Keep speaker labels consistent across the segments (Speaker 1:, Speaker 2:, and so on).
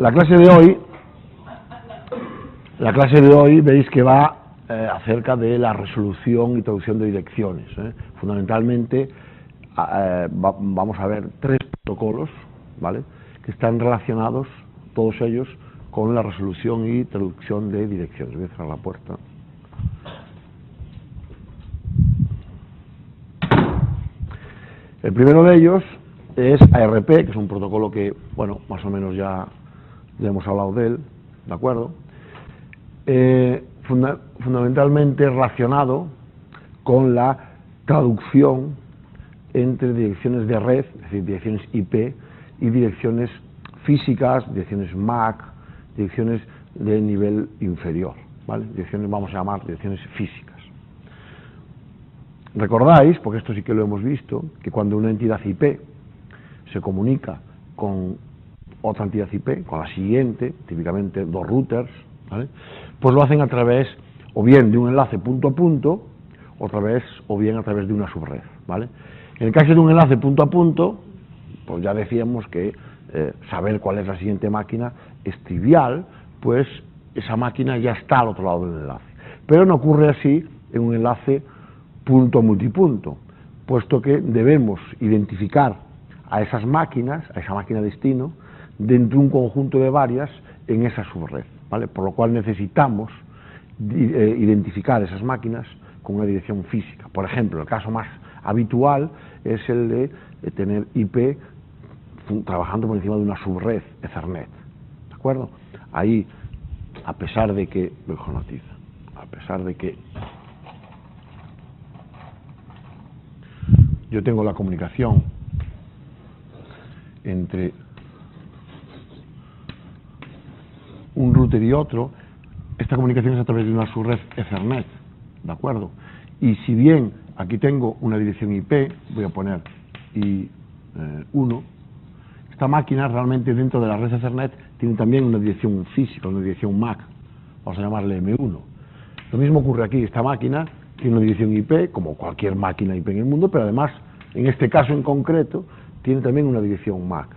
Speaker 1: La clase de hoy veis que va acerca de la resolución y traducción de direcciones. Fundamentalmente vamos a ver tres protocolos, ¿vale?, que están relacionados, todos ellos, con la resolución y traducción de direcciones. Voy a cerrar la puerta. El primero de ellos es ARP, que es un protocolo que, bueno, más o menos ya hemos hablado de él, ¿de acuerdo? Fundamentalmente relacionado con la traducción entre direcciones de red, es decir, direcciones IP, y direcciones físicas, direcciones MAC, direcciones de nivel inferior, ¿vale? Direcciones, vamos a llamar direcciones físicas. Recordáis, porque esto sí que lo hemos visto, que cuando una entidad IP se comunica con otra entidad IP, con la siguiente, típicamente dos routers, ¿vale?, pues lo hacen a través o bien de un enlace punto a punto, o bien a través de una subred, ¿vale? En el caso de un enlace punto a punto, pues ya decíamos que saber cuál es la siguiente máquina es trivial, pues esa máquina ya está al otro lado del enlace. Pero no ocurre así en un enlace punto multipunto, puesto que debemos identificar a esas máquinas, a esa máquina destino, dentro de un conjunto de varias en esa subred, ¿vale? Por lo cual necesitamos identificar esas máquinas con una dirección física. Por ejemplo, el caso más habitual es el de tener IP trabajando por encima de una subred Ethernet, ¿de acuerdo? Ahí, a pesar de que yo tengo la comunicación entre un router y otro, esta comunicación es a través de una subred Ethernet, ¿de acuerdo? Y si bien aquí tengo una dirección IP, voy a poner I1, esta máquina realmente dentro de la red Ethernet tiene también una dirección física, una dirección MAC, vamos a llamarle M1. Lo mismo ocurre aquí, esta máquina tiene una dirección IP, como cualquier máquina IP en el mundo, pero además, en este caso en concreto, tiene también una dirección MAC,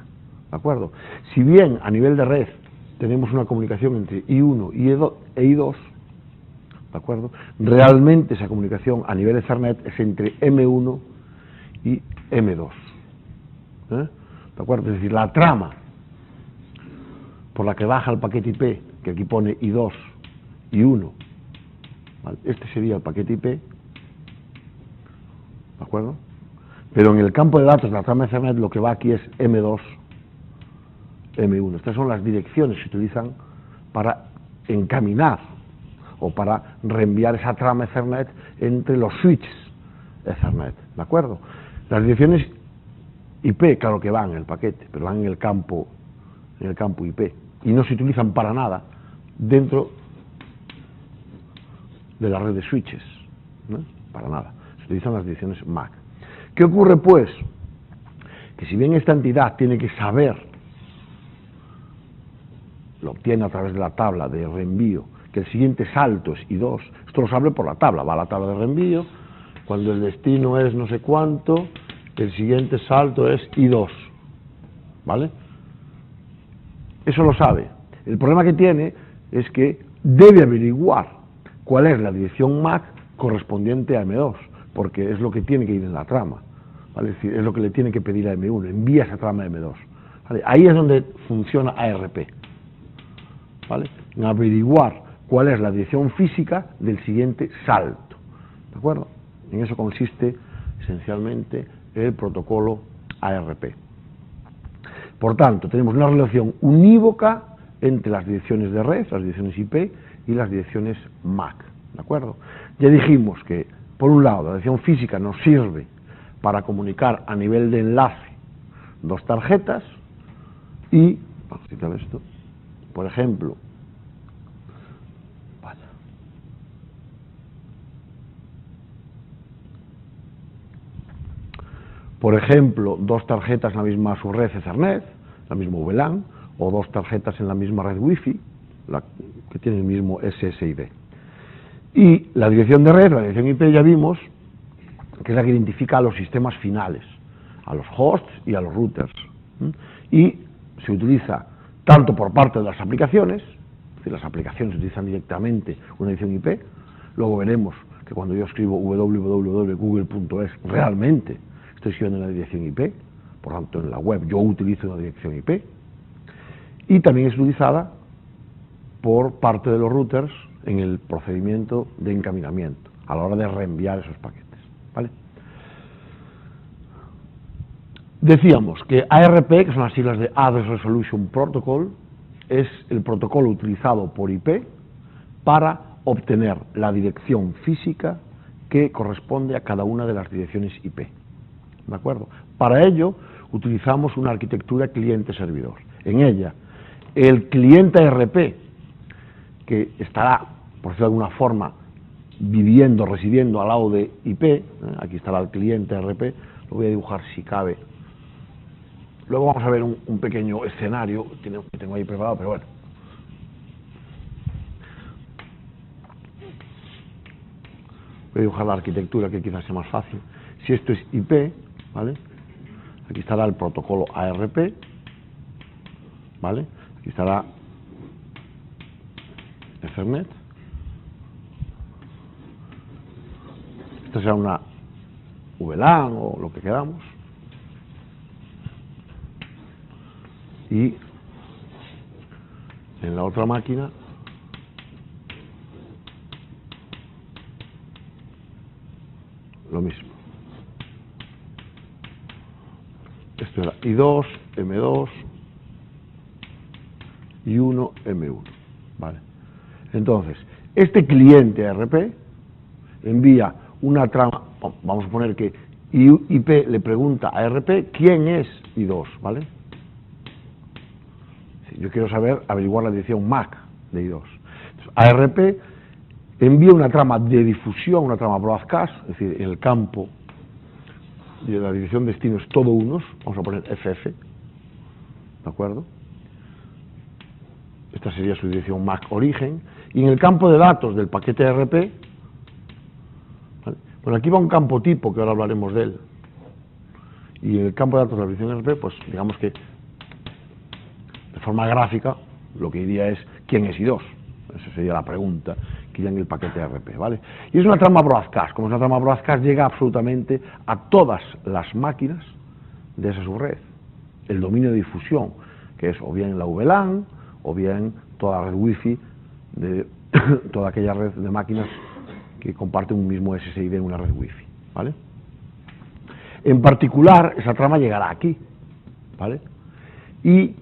Speaker 1: ¿de acuerdo? Si bien a nivel de red tenemos una comunicación entre I1 e I2, ¿de acuerdo?, realmente esa comunicación a nivel Ethernet es entre M1 y M2, ¿de acuerdo? Es decir, la trama por la que baja el paquete IP, que aquí pone I2, I1, ¿vale?, este sería el paquete IP, ¿de acuerdo? Pero en el campo de datos de la trama Ethernet lo que va aquí es M2, M1. Estas son las direcciones que se utilizan para encaminar o para reenviar esa trama Ethernet entre los switches Ethernet, ¿de acuerdo? Las direcciones IP, claro que van en el paquete, pero van en el campo IP, y no se utilizan para nada dentro de la red de switches, ¿no? Para nada. Se utilizan las direcciones MAC. ¿Qué ocurre, pues? Que si bien esta entidad tiene que saber, lo obtiene a través de la tabla de reenvío, que el siguiente salto es I2, esto lo sabe por la tabla, va a la tabla de reenvío, cuando el destino es no sé cuánto, el siguiente salto es I2, ¿vale? Eso lo sabe. El problema que tiene es que debe averiguar cuál es la dirección MAC correspondiente a M2, porque es lo que tiene que ir en la trama, ¿vale? Es decir, es lo que le tiene que pedir a M1, envía esa trama a M2, ¿vale? Ahí es donde funciona ARP, ¿vale?, en averiguar cuál es la dirección física del siguiente salto, ¿de acuerdo? En eso consiste esencialmente el protocolo ARP. Por tanto, tenemos una relación unívoca entre las direcciones de red, las direcciones IP y las direcciones MAC, ¿de acuerdo? Ya dijimos que, por un lado, la dirección física nos sirve para comunicar a nivel de enlace dos tarjetas y, vamos a citar esto, por ejemplo, dos tarjetas en la misma subred Ethernet, la misma VLAN, o dos tarjetas en la misma red Wi-Fi, que tiene el mismo SSID. Y la dirección de red, la dirección IP, ya vimos que es la que identifica a los sistemas finales, a los hosts y a los routers. Y se utiliza tanto por parte de las aplicaciones, es decir, las aplicaciones utilizan directamente una dirección IP, luego veremos que cuando yo escribo www.google.es realmente estoy escribiendo una dirección IP, por tanto en la web yo utilizo una dirección IP, y también es utilizada por parte de los routers en el procedimiento de encaminamiento, a la hora de reenviar esos paquetes, ¿vale? Decíamos que ARP, que son las siglas de Address Resolution Protocol, es el protocolo utilizado por IP para obtener la dirección física que corresponde a cada una de las direcciones IP, ¿de acuerdo? Para ello utilizamos una arquitectura cliente-servidor. En ella, el cliente ARP, que estará, por decirlo de alguna forma, residiendo al lado de IP, aquí estará el cliente ARP, lo voy a dibujar si cabe. Luego vamos a ver un pequeño escenario que tengo ahí preparado, pero bueno. Voy a dibujar la arquitectura, que quizás sea más fácil. Si esto es IP, ¿vale? Aquí estará el protocolo ARP, ¿vale? Aquí estará Ethernet. Esta será una VLAN o lo que queramos. Y en la otra máquina lo mismo. Esto era I2, M2 y 1, M1, ¿vale? Entonces, este cliente ARP envía una trama, vamos a poner que IP le pregunta a ARP quién es I2, ¿vale? Yo quiero averiguar la dirección MAC de I2. Entonces, ARP envía una trama de difusión, una trama broadcast, es decir, en el campo de la dirección destino es todo unos, vamos a poner FF, ¿de acuerdo? Esta sería su dirección MAC origen, y en el campo de datos del paquete ARP, ¿vale? Bueno, aquí va un campo tipo, que ahora hablaremos de él, y en el campo de datos de la dirección ARP, pues digamos que de forma gráfica, lo que diría es ¿quién es I2? Esa sería la pregunta que iría en el paquete ARP, ¿vale? Y es una trama broadcast. Como es una trama broadcast, llega absolutamente a todas las máquinas de esa subred. El dominio de difusión, que es o bien la VLAN, o bien toda la red Wi-Fi de toda aquella red de máquinas que comparten un mismo SSID en una red Wi-Fi, ¿vale? En particular, esa trama llegará aquí, ¿vale? Y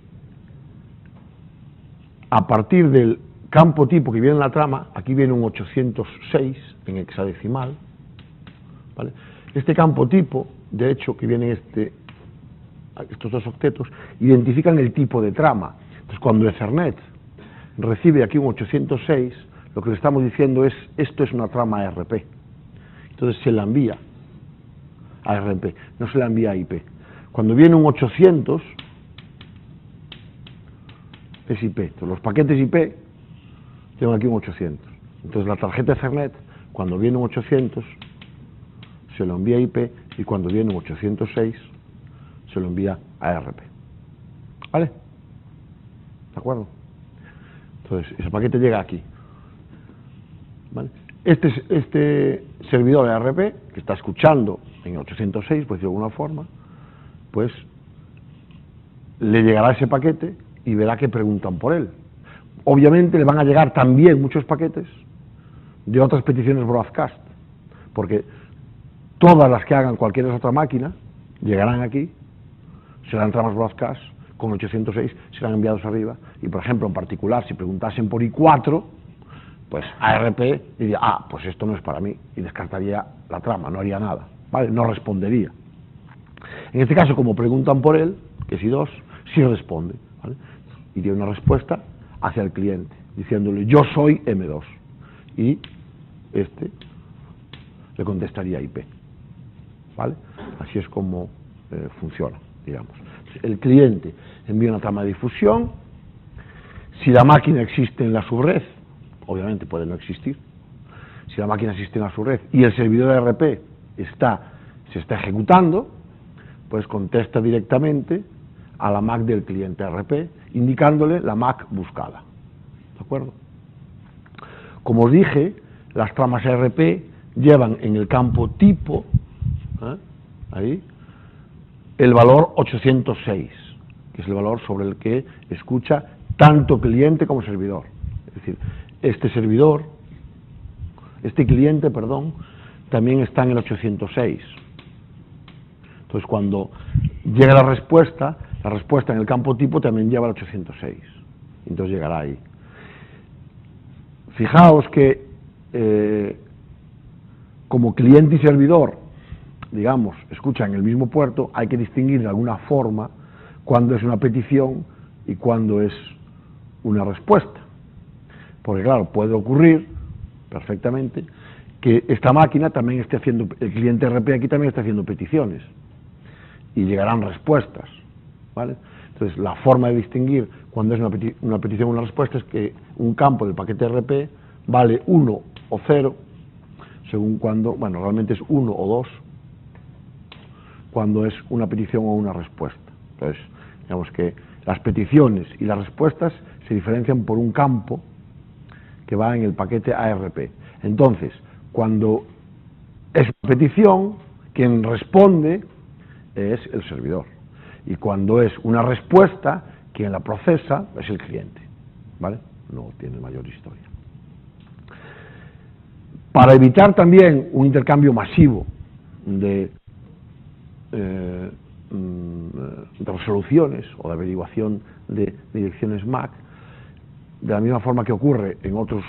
Speaker 1: a partir del campo tipo que viene en la trama, aquí viene un 806 en hexadecimal, ¿vale? Este campo tipo, de hecho, que viene estos dos octetos, identifican el tipo de trama. Entonces, cuando Ethernet recibe aquí un 806, lo que le estamos diciendo es, esto es una trama ARP. Entonces se la envía a ARP, no se la envía a IP. Cuando viene un 800, es IP. Entonces, los paquetes IP tienen aquí un 800. Entonces la tarjeta Ethernet, cuando viene un 800, se lo envía a IP, y cuando viene un 806, se lo envía a ARP. ¿Vale? ¿De acuerdo? Entonces, ese paquete llega aquí. ¿Vale? Este servidor ARP, que está escuchando en 806, por decirlo de alguna forma, pues le llegará ese paquete y verá que preguntan por él. Obviamente le van a llegar también muchos paquetes de otras peticiones broadcast, porque todas las que hagan cualquier otra máquina llegarán aquí, serán tramas broadcast, con 806 serán enviados arriba, y por ejemplo, en particular, si preguntasen por I4, pues ARP diría, pues esto no es para mí, y descartaría la trama, no haría nada, ¿vale? No respondería. En este caso, como preguntan por él, que es I2, sí responde, ¿vale? Y tiene una respuesta hacia el cliente, diciéndole, yo soy M2, y este le contestaría IP, ¿vale? Así es como funciona, digamos. El cliente envía una trama de difusión. Si la máquina existe en la subred, obviamente puede no existir. Si la máquina existe en la subred y el servidor de ARP se está ejecutando, pues contesta directamente a la MAC del cliente ARP indicándole la MAC buscada. ¿De acuerdo? Como os dije, las tramas ARP llevan en el campo tipo, ahí, el valor 806, que es el valor sobre el que escucha tanto cliente como servidor. Es decir, este cliente, también está en el 806. Entonces, cuando llega la respuesta en el campo tipo también lleva el 806. Entonces llegará ahí. Fijaos que como cliente y servidor, digamos, escuchan en el mismo puerto, hay que distinguir de alguna forma cuándo es una petición y cuándo es una respuesta. Porque claro, puede ocurrir perfectamente que esta máquina también esté haciendo, el cliente RP aquí también está haciendo peticiones y llegarán respuestas, ¿vale? Entonces, la forma de distinguir cuando es una petición o una respuesta es que un campo del paquete RP vale 1 o 0, según cuando, bueno, realmente es 1 o 2, cuando es una petición o una respuesta. Entonces, digamos que las peticiones y las respuestas se diferencian por un campo que va en el paquete ARP. Entonces, cuando es una petición, quien responde es el servidor. Y cuando es una respuesta, quien la procesa es el cliente. ¿Vale? No tiene mayor historia. Para evitar también un intercambio masivo de resoluciones o de averiguación de direcciones MAC, de la misma forma que ocurre en otros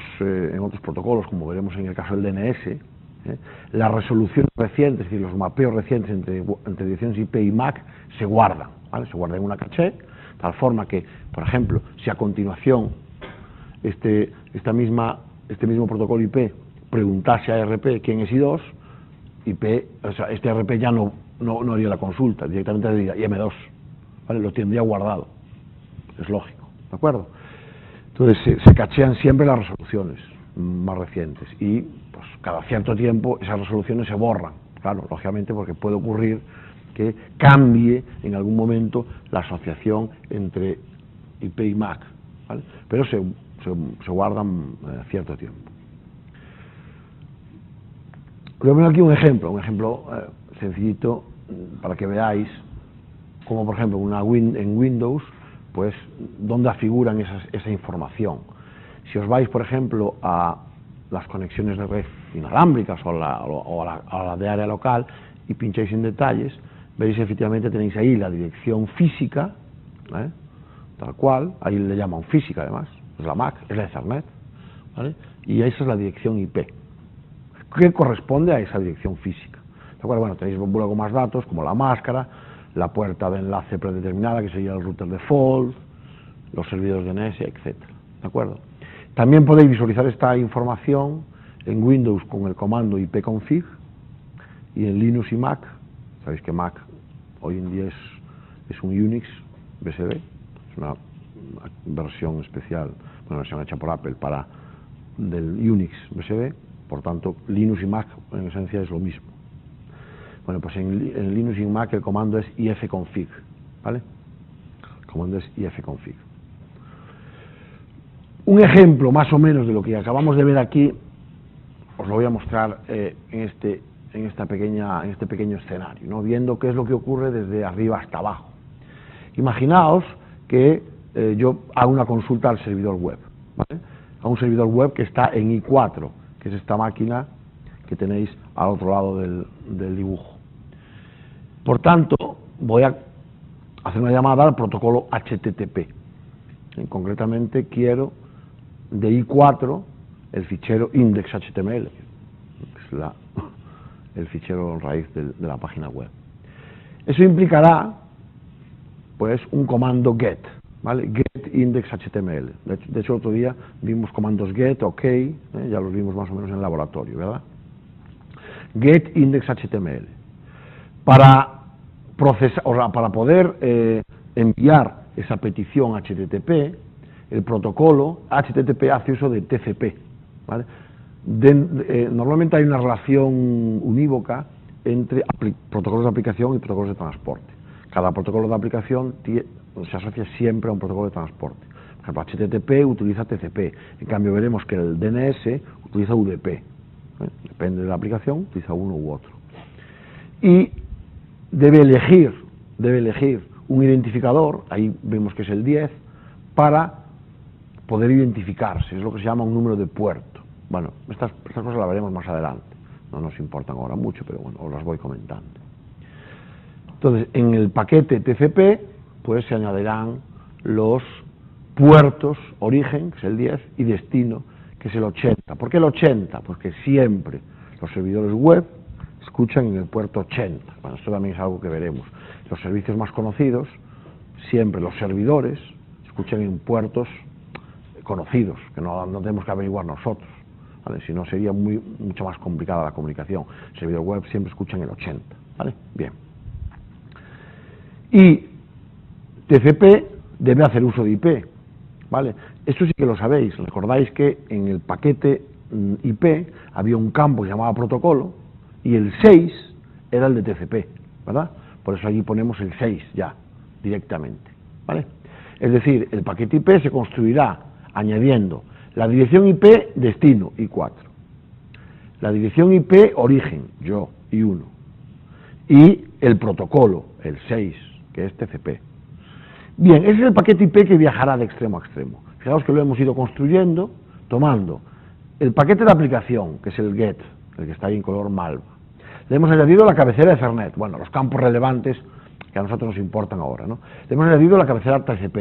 Speaker 1: protocolos, como veremos en el caso del DNS, las resoluciones recientes, es decir, los mapeos recientes entre direcciones IP y MAC se guardan, ¿vale? Se guardan en una caché, tal forma que, por ejemplo, si a continuación este mismo protocolo IP preguntase a RP quién es I2, este RP ya no haría la consulta, directamente diría IM2, ¿vale? Lo tendría guardado, es lógico, ¿de acuerdo? Entonces se cachean siempre las resoluciones más recientes y pues cada cierto tiempo esas resoluciones se borran, claro, lógicamente, porque puede ocurrir que cambie en algún momento la asociación entre IP y MAC, ¿vale? Pero se guardan cierto tiempo. Voy a poner aquí un ejemplo sencillito para que veáis como, por ejemplo, en Windows, pues dónde figuran esa información. Si os vais, por ejemplo, a las conexiones de red inalámbricas o a la de área local y pincháis en detalles, veis efectivamente tenéis ahí la dirección física, tal cual, ahí le llaman física además, es la MAC, es la Ethernet, ¿vale? Y esa es la dirección IP, que corresponde a esa dirección física. ¿De acuerdo? Bueno, tenéis luego más datos como la máscara, la puerta de enlace predeterminada, que sería el router default, los servidores DNS, etc. ¿De acuerdo? También podéis visualizar esta información en Windows con el comando ipconfig y en Linux y Mac. Sabéis que Mac hoy en día es un Unix BSD, es una versión especial, una versión hecha por Apple del Unix BSD, por tanto Linux y Mac en esencia es lo mismo. Bueno, pues en Linux y en Mac el comando es ifconfig, ¿vale? El comando es ifconfig. Un ejemplo más o menos de lo que acabamos de ver aquí, os lo voy a mostrar en este pequeño escenario, ¿no? Viendo qué es lo que ocurre desde arriba hasta abajo. Imaginaos que yo hago una consulta al servidor web, ¿vale? A un servidor web que está en I4, que es esta máquina que tenéis al otro lado del dibujo. Por tanto, voy a hacer una llamada al protocolo HTTP. Concretamente quiero de I4 el fichero index.html, que es el fichero raíz de la página web. Eso implicará pues un comando get, ¿vale? Get index.html. De hecho, otro día vimos comandos get, ok, ya los vimos más o menos en el laboratorio, ¿verdad? Get index.html. Para poder enviar esa petición HTTP, el protocolo HTTP hace uso de TCP, ¿vale? Normalmente hay una relación unívoca entre protocolos de aplicación y protocolos de transporte. Cada protocolo de aplicación se asocia siempre a un protocolo de transporte. Por ejemplo, HTTP utiliza TCP, en cambio veremos que el DNS utiliza UDP. Depende de la aplicación, utiliza uno u otro. Y debe elegir un identificador, ahí vemos que es el 10, para poder identificarse, es lo que se llama un número de puerto. Bueno, estas cosas las veremos más adelante, no nos importan ahora mucho, pero bueno, os las voy comentando. Entonces, en el paquete TCP, pues se añadirán los puertos, origen, que es el 10, y destino, que es el 80. ¿Por qué el 80? Porque siempre los servidores web escuchan en el puerto 80. Bueno, esto también es algo que veremos. Los servicios más conocidos, siempre los servidores escuchan en puertos conocidos, que no tenemos que averiguar nosotros, ¿vale? Si no sería mucho más complicada la comunicación. El servidor web siempre escucha en el 80, ¿vale? Bien. Y TCP debe hacer uso de IP, ¿vale? Esto sí que lo sabéis. Recordáis que en el paquete IP había un campo que se llamaba protocolo y el 6 era el de TCP, ¿verdad? Por eso allí ponemos el 6 ya, directamente, ¿vale? Es decir, el paquete IP se construirá añadiendo la dirección IP destino, I4, la dirección IP origen, yo, I1, y el protocolo, el 6, que es TCP. Bien, ese es el paquete IP que viajará de extremo a extremo. Fijaos que lo hemos ido construyendo tomando el paquete de aplicación, que es el GET, el que está ahí en color malva. Le hemos añadido la cabecera de Ethernet, bueno, los campos relevantes que a nosotros nos importan ahora, ¿no? Le hemos añadido la cabecera TCP,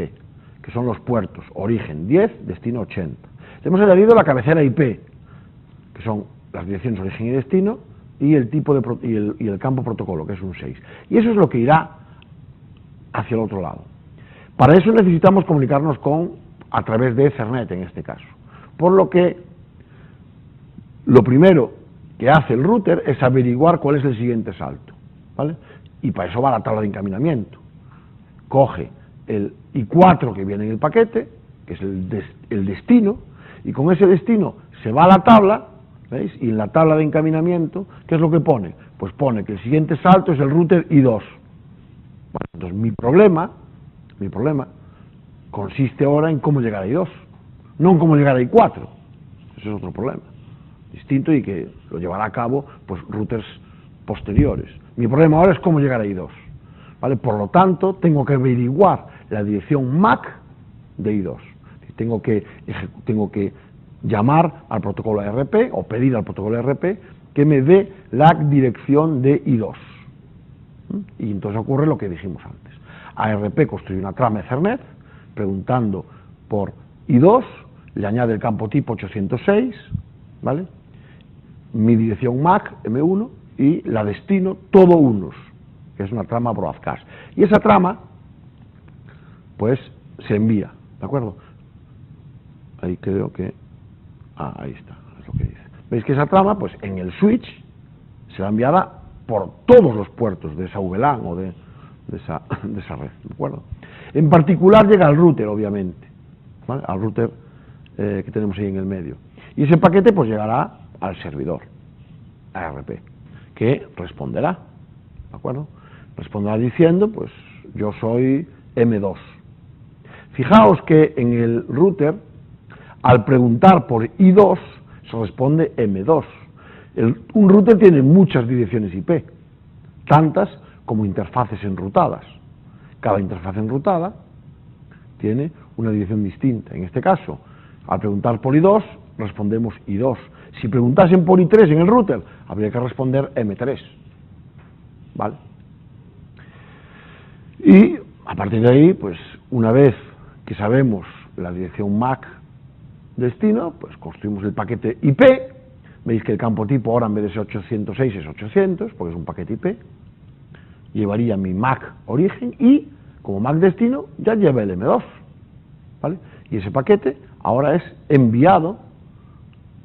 Speaker 1: que son los puertos, origen 10, destino 80. Le hemos añadido la cabecera IP, que son las direcciones origen y destino, y el tipo de y el campo protocolo, que es un 6. Y eso es lo que irá hacia el otro lado. Para eso necesitamos comunicarnos a través de Ethernet en este caso. Por lo que lo primero que hace el router es averiguar cuál es el siguiente salto, ¿vale? Y para eso va la tabla de encaminamiento. Coge el I4 que viene en el paquete, que es el destino, y con ese destino se va a la tabla, ¿veis? Y en la tabla de encaminamiento, ¿qué es lo que pone? Pues pone que el siguiente salto es el router I2. Bueno, entonces mi problema consiste ahora en cómo llegar a I2, no en cómo llegar a I4. Ese es otro problema distinto y que lo llevará a cabo pues routers posteriores. Mi problema ahora es cómo llegar a I2, ¿vale? Por lo tanto, tengo que averiguar la dirección MAC de I2. Tengo que llamar al protocolo ARP o pedir al protocolo ARP que me dé la dirección de I2. Y entonces ocurre lo que dijimos antes. ARP construye una trama Ethernet preguntando por I2, le añade el campo tipo 806, ¿vale? Mi dirección MAC, M1, y la destino, todo unos, que es una trama broadcast. Y esa trama, pues, se envía, ¿de acuerdo? Ahí creo que... ahí está, es lo que dice. ¿Veis que esa trama, pues, en el switch, será enviada por todos los puertos de esa VLAN o de esa red, ¿de acuerdo? En particular llega al router, obviamente, ¿vale? Al router que tenemos ahí en el medio. Y ese paquete, pues, llegará al servidor, ARP, que responderá, ¿de acuerdo? Responderá diciendo, pues, yo soy M2. Fijaos que en el router, al preguntar por I2, se responde M2. Un router tiene muchas direcciones IP, tantas como interfaces enrutadas. Cada interfaz enrutada tiene una dirección distinta. En este caso, al preguntar por I2, respondemos I2. Si preguntasen por I3 en el router, habría que responder M3. ¿Vale? Y a partir de ahí, pues una vez que sabemos la dirección MAC destino, pues construimos el paquete IP. Veis que el campo tipo ahora en vez de ser 806 es 800, porque es un paquete IP. Llevaría mi MAC origen y como MAC destino ya lleva el M2, ¿vale? Y ese paquete ahora es enviado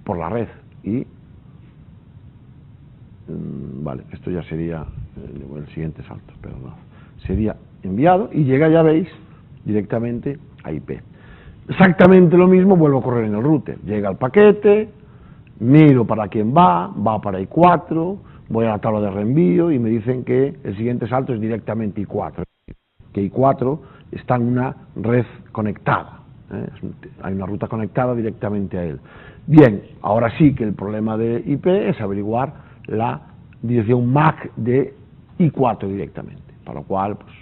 Speaker 1: por la red y vale, esto ya sería el siguiente salto, pero no, sería enviado y llega, ya veis, directamente a IP. Exactamente lo mismo vuelve a ocurrir en el router. Llega el paquete, miro para quién va para I4, voy a la tabla de reenvío y me dicen que el siguiente salto es directamente I4, que I4 está en una red conectada, hay una ruta conectada directamente a él. Bien, ahora sí que el problema de IP es averiguar la dirección MAC de I4 directamente, para lo cual pues,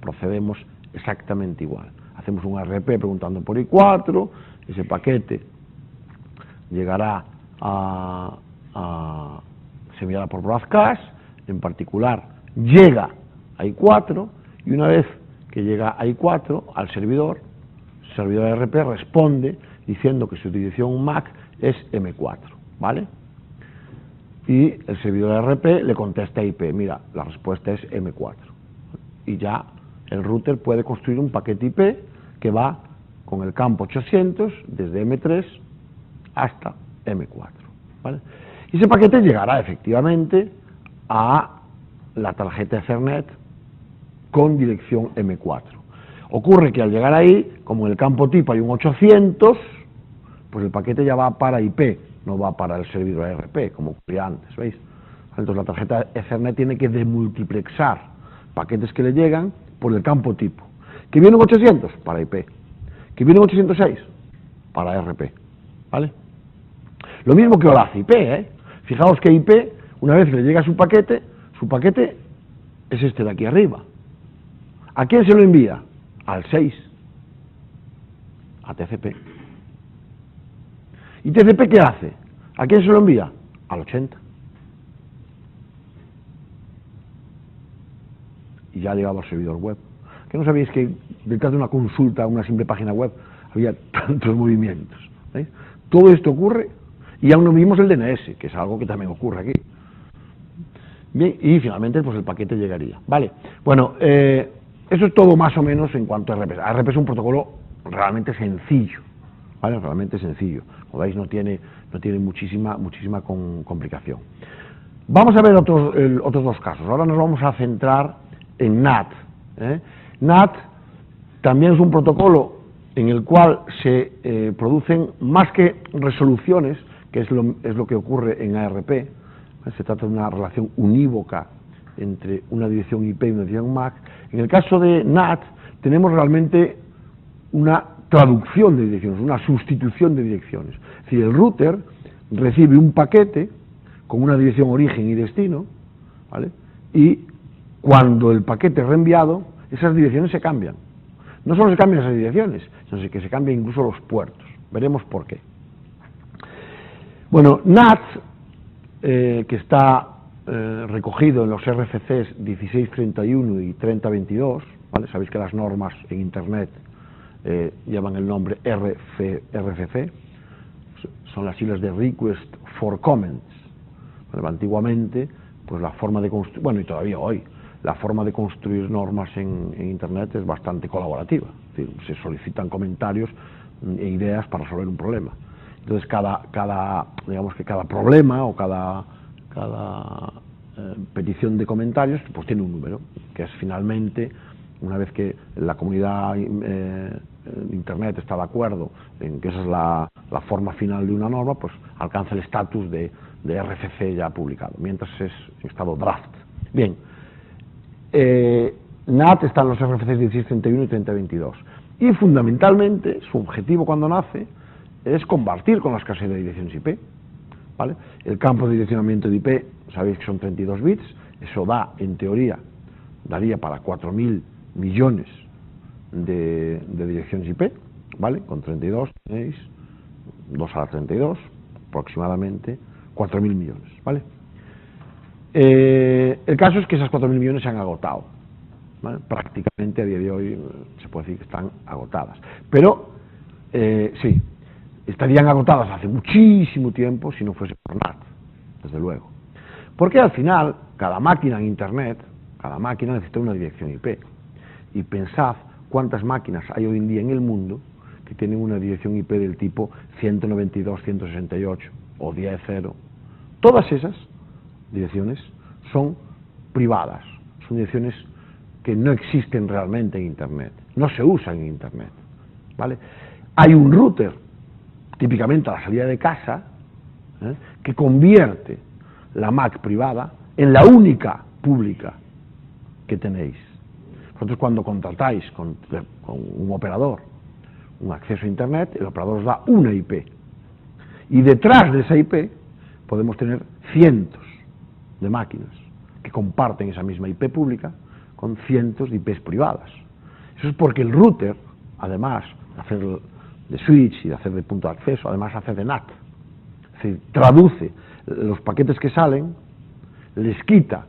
Speaker 1: procedemos exactamente igual. Hacemos un RP preguntando por I4, ese paquete llegará se enviará por broadcast, en particular llega a I4, y una vez que llega a I4 al servidor, el servidor RP responde diciendo que su dirección MAC es M4, ¿vale? Y el servidor RP le contesta a IP, mira, la respuesta es M4. Y ya el router puede construir un paquete IP que va con el campo 800 desde M3 hasta M4, ¿vale? Y ese paquete llegará efectivamente a la tarjeta Ethernet con dirección M4. Ocurre que al llegar ahí, como en el campo tipo hay un 800, pues el paquete ya va para IP, no va para el servidor RP, como ocurría antes, ¿veis? Entonces la tarjeta Ethernet tiene que demultiplexar paquetes que le llegan por el campo tipo. ¿Que viene un 800? Para IP. ¿Que viene un 806? Para RP, ¿vale? Lo mismo que OLAZ IP, Fijaos que IP, una vez que le llega su paquete es este de aquí arriba. ¿A quién se lo envía? Al 6, a TCP. ¿Y TCP qué hace? ¿A quién se lo envía? Al 80. Y ya ha llegado al servidor web. ¿Que no sabéis que detrás de una consulta, una simple página web, había tantos movimientos? ¿Veis? Todo esto ocurre y aún no vimos el DNS, que es algo que también ocurre aquí. Bien, y finalmente pues el paquete llegaría. Vale, bueno, eso es todo más o menos en cuanto a RP. RP es un protocolo realmente sencillo, ¿vale? Realmente sencillo. Como veis, no tiene muchísima complicación. Vamos a ver otros dos casos. Ahora nos vamos a centrar en NAT. NAT también es un protocolo en el cual se producen más que resoluciones, que es lo que ocurre en ARP. Se trata de una relación unívoca entre una dirección IP y una dirección MAC. En el caso de NAT tenemos realmente una traducción de direcciones, una sustitución de direcciones. Es decir, el router recibe un paquete con una dirección origen y destino, ¿vale? Y cuando el paquete es reenviado, esas direcciones se cambian. No solo se cambian esas direcciones, sino que se cambian incluso los puertos. Veremos por qué. Bueno, NAT, que está recogido en los RFCs 1631 y 3022, ¿vale? Sabéis que las normas en Internet llevan el nombre RFC, son las siglas de Request for Comments. Bueno, antiguamente, pues la forma de construir, bueno, y todavía hoy, la forma de construir normas en Internet es bastante colaborativa. Es decir, se solicitan comentarios e ideas para resolver un problema. Entonces, digamos que cada problema o cada petición de comentarios, pues tiene un número, que es finalmente, una vez que la comunidad Internet está de acuerdo en que esa es la forma final de una norma, pues alcanza el estatus de RFC ya publicado, mientras es en estado draft. Bien, NAT está en los RFC 1631 y 3022, y fundamentalmente su objetivo cuando nace es combatir con la escasez de direcciones IP, ¿vale? El campo de direccionamiento de IP, sabéis que son 32 bits, eso da, en teoría, daría para 4.000 millones de direcciones IP, ¿vale? Con 32 tenéis 2 a la 32, aproximadamente 4.000 millones, ¿vale? El caso es que esas 4.000 millones se han agotado, ¿vale? Prácticamente a día de hoy se puede decir que están agotadas, pero sí, estarían agotadas hace muchísimo tiempo si no fuese por NAT, desde luego. Porque al final, cada máquina en Internet, cada máquina necesita una dirección IP. Y pensad cuántas máquinas hay hoy en día en el mundo que tienen una dirección IP del tipo 192.168 o 10.0. Todas esas direcciones son privadas, son direcciones que no existen realmente en Internet, no se usan en Internet, ¿vale? Hay un router, típicamente a la salida de casa, que convierte la MAC privada en la única pública que tenéis. Vosotros cuando contratáis con un operador un acceso a Internet, el operador os da una IP. Y detrás de esa IP podemos tener cientos de máquinas que comparten esa misma IP pública con cientos de IPs privadas. Eso es porque el router, además de hacer de switch y de hacer de punto de acceso, además hace de NAT. Es decir, traduce los paquetes que salen, les quita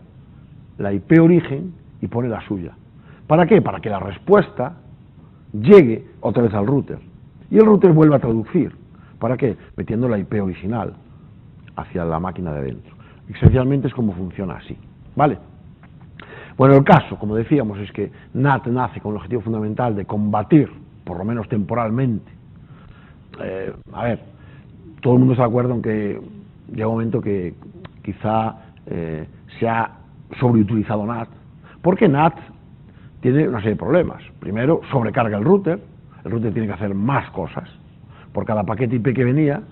Speaker 1: la IP origen y pone la suya. ¿Para qué? Para que la respuesta llegue otra vez al router. Y el router vuelve a traducir. ¿Para qué? Metiendo la IP original hacia la máquina de dentro. Esencialmente es como funciona así. ¿Vale? Bueno, el caso, como decíamos, es que NAT nace con el objetivo fundamental de combatir, por lo menos temporalmente. A ver, todo el mundo está de acuerdo en que llega un momento que quizá se ha sobreutilizado NAT. Porque NAT tiene una serie de problemas. Primero, sobrecarga el router tiene que hacer más cosas. Por cada paquete IP que venía,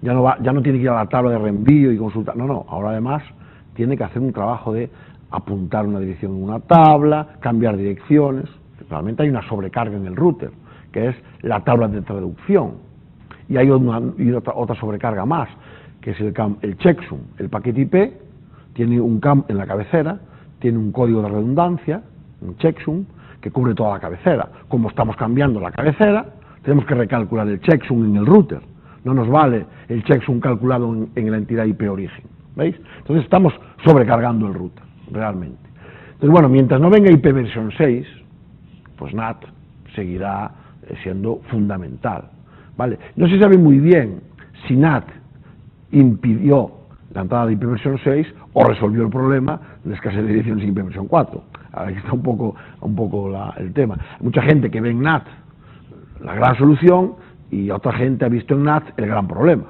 Speaker 1: ya no tiene que ir a la tabla de reenvío y consultar. No, ahora además tiene que hacer un trabajo de apuntar una dirección en una tabla, cambiar direcciones. Realmente hay una sobrecarga en el router, que es la tabla de traducción. Y hay otra sobrecarga más, que es el checksum. El paquete IP tiene un campo en la cabecera, tiene un código de redundancia, un checksum, que cubre toda la cabecera. Como estamos cambiando la cabecera, tenemos que recalcular el checksum en el router. No nos vale el checksum calculado en la entidad IP origen. ¿Veis? Entonces estamos sobrecargando el router, realmente. Entonces, bueno, mientras no venga IP versión 6, pues NAT seguirá siendo fundamental. ¿Vale? No se sabe muy bien si NAT impidió la entrada de IP versión 6 o resolvió el problema de escasez de direcciones IP versión 4. Aquí está un poco el tema. Hay mucha gente que ve en NAT la gran solución y otra gente ha visto en NAT el gran problema.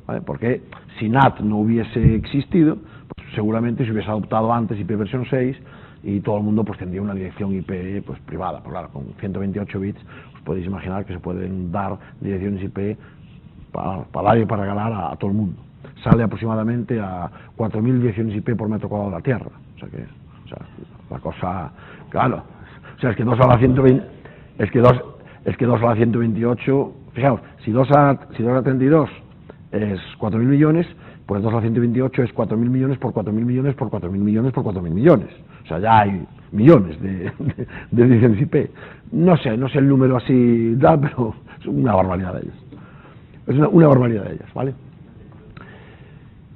Speaker 1: ¿Vale? Porque si NAT no hubiese existido, pues seguramente se hubiese adoptado antes IP versión 6 y todo el mundo pues tendría una dirección IP pues privada. Pues claro, con 128 bits os podéis imaginar que se pueden dar direcciones IP para dar y para regalar a todo el mundo. Sale aproximadamente a 4.000 direcciones IP por metro cuadrado de la Tierra. O sea, la cosa, claro, o sea, es que 2 a la 120, es que 2 a la 128, fijaos, si 2 a 32 es 4.000 millones, pues 2 a la 128 es 4.000 millones por 4.000 millones por 4.000 millones por 4.000 millones. O sea, ya hay millones de direcciones IP. No sé el número así, pero es una barbaridad de ellas. Es una barbaridad de ellas, ¿vale?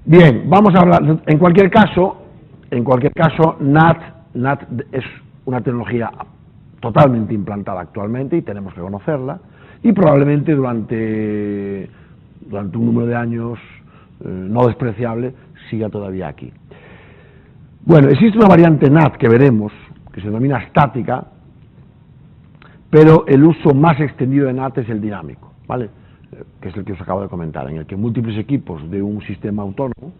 Speaker 1: Bien, vamos a hablar, en cualquier caso, NAT es una tecnología totalmente implantada actualmente y tenemos que conocerla, y probablemente durante un número de años no despreciable siga todavía aquí. Bueno, existe una variante NAT que veremos, que se denomina estática, pero el uso más extendido de NAT es el dinámico, ¿vale? Que es el que os acabo de comentar, en el que múltiples equipos de un sistema autónomo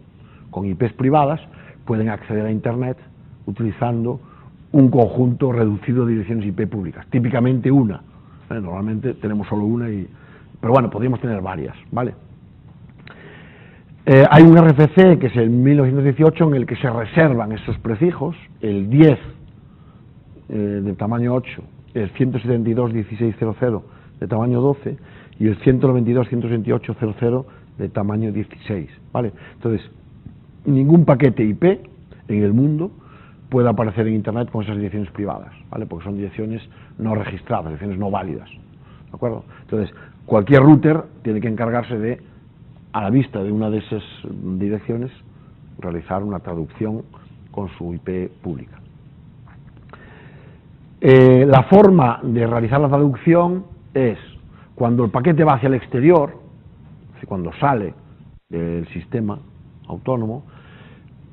Speaker 1: con IPs privadas pueden acceder a Internet utilizando un conjunto reducido de direcciones IP públicas, típicamente una. Normalmente tenemos solo una, pero bueno, podríamos tener varias, ¿vale? Hay un RFC que es el 1918 en el que se reservan esos prefijos, el 10 de tamaño 8, el 172.16.00 de tamaño 12 y el 192.168.00 de tamaño 16, ¿vale? Entonces, ningún paquete IP en el mundo puede aparecer en Internet con esas direcciones privadas, ¿vale? Porque son direcciones no registradas, direcciones no válidas, ¿de acuerdo? Entonces, cualquier router tiene que encargarse de, a la vista de una de esas direcciones, realizar una traducción con su IP pública. La forma de realizar la traducción es cuando el paquete va hacia el exterior, es decir, cuando sale del sistema autónomo,